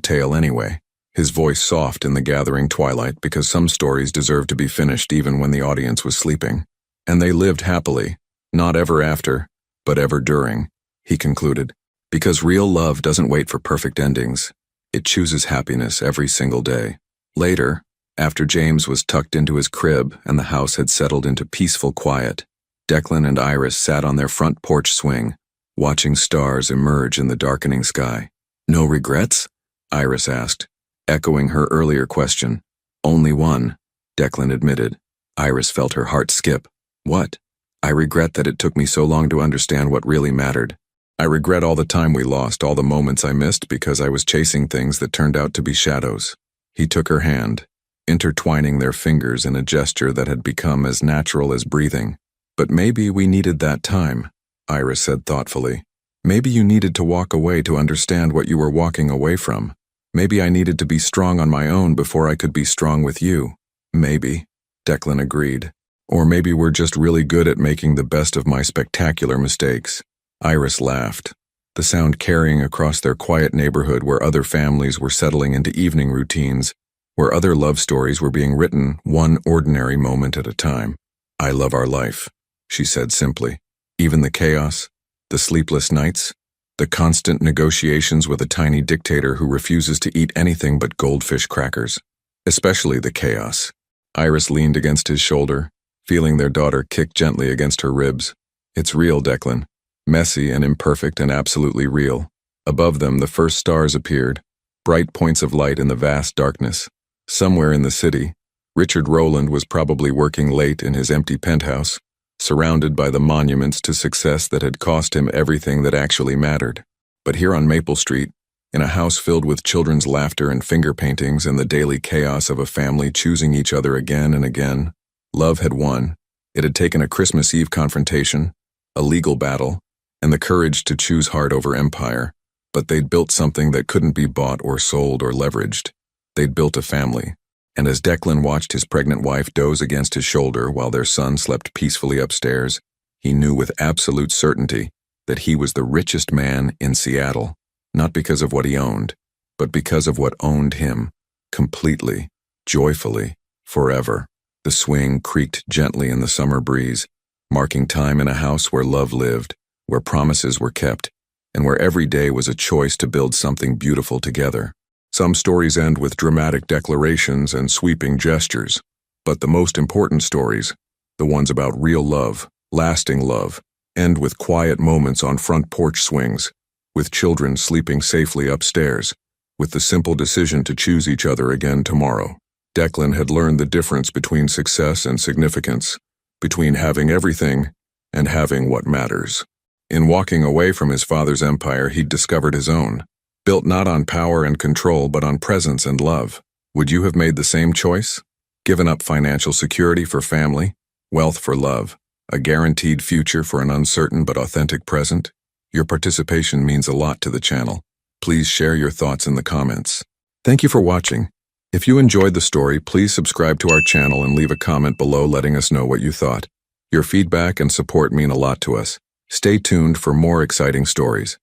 tale anyway, his voice soft in the gathering twilight because some stories deserved to be finished even when the audience was sleeping. "And they lived happily, not ever after, but ever during," he concluded. "Because real love doesn't wait for perfect endings. It chooses happiness every single day." Later, after James was tucked into his crib and the house had settled into peaceful quiet, Declan and Iris sat on their front porch swing, watching stars emerge in the darkening sky. "No regrets?" Iris asked, echoing her earlier question. "Only one," Declan admitted. Iris felt her heart skip. "What?" "I regret that it took me so long to understand what really mattered. I regret all the time we lost, all the moments I missed because I was chasing things that turned out to be shadows." He took her hand, intertwining their fingers in a gesture that had become as natural as breathing. "But maybe we needed that time," Iris said thoughtfully. "Maybe you needed to walk away to understand what you were walking away from. Maybe I needed to be strong on my own before I could be strong with you." "Maybe," Declan agreed. "Or maybe we're just really good at making the best of my spectacular mistakes." Iris laughed, the sound carrying across their quiet neighborhood where other families were settling into evening routines, where other love stories were being written one ordinary moment at a time. "I love our life," she said simply. "Even the chaos, the sleepless nights, the constant negotiations with a tiny dictator who refuses to eat anything but goldfish crackers. Especially the chaos." Iris leaned against his shoulder, feeling their daughter kick gently against her ribs. "It's real, Declan. Messy and imperfect and absolutely real." Above them, the first stars appeared, bright points of light in the vast darkness. Somewhere in the city, Richard Roland was probably working late in his empty penthouse, surrounded by the monuments to success that had cost him everything that actually mattered. But here on Maple Street, in a house filled with children's laughter and finger paintings and the daily chaos of a family choosing each other again and again, love had won. It had taken a Christmas Eve confrontation, a legal battle, and the courage to choose heart over empire, But they'd built something that couldn't be bought or sold or leveraged. They'd built a family. And as Declan watched his pregnant wife doze against his shoulder while their son slept peacefully upstairs, he knew with absolute certainty that he was the richest man in Seattle, not because of what he owned, but because of what owned him, completely, joyfully, forever. The swing creaked gently in the summer breeze, marking time in a house where love lived, where promises were kept, and where every day was a choice to build something beautiful together. Some stories end with dramatic declarations and sweeping gestures, but the most important stories, the ones about real love, lasting love, end with quiet moments on front porch swings, with children sleeping safely upstairs, with the simple decision to choose each other again tomorrow. Declan had learned the difference between success and significance, between having everything and having what matters. In walking away from his father's empire, he'd discovered his own, built not on power and control but on presence and love. Would you have made the same choice? Given up financial security for family, wealth for love, a guaranteed future for an uncertain but authentic present? Your participation means a lot to the channel. Please share your thoughts in the comments. Thank you for watching. If you enjoyed the story, please subscribe to our channel and leave a comment below letting us know what you thought. Your feedback and support mean a lot to us. Stay tuned for more exciting stories.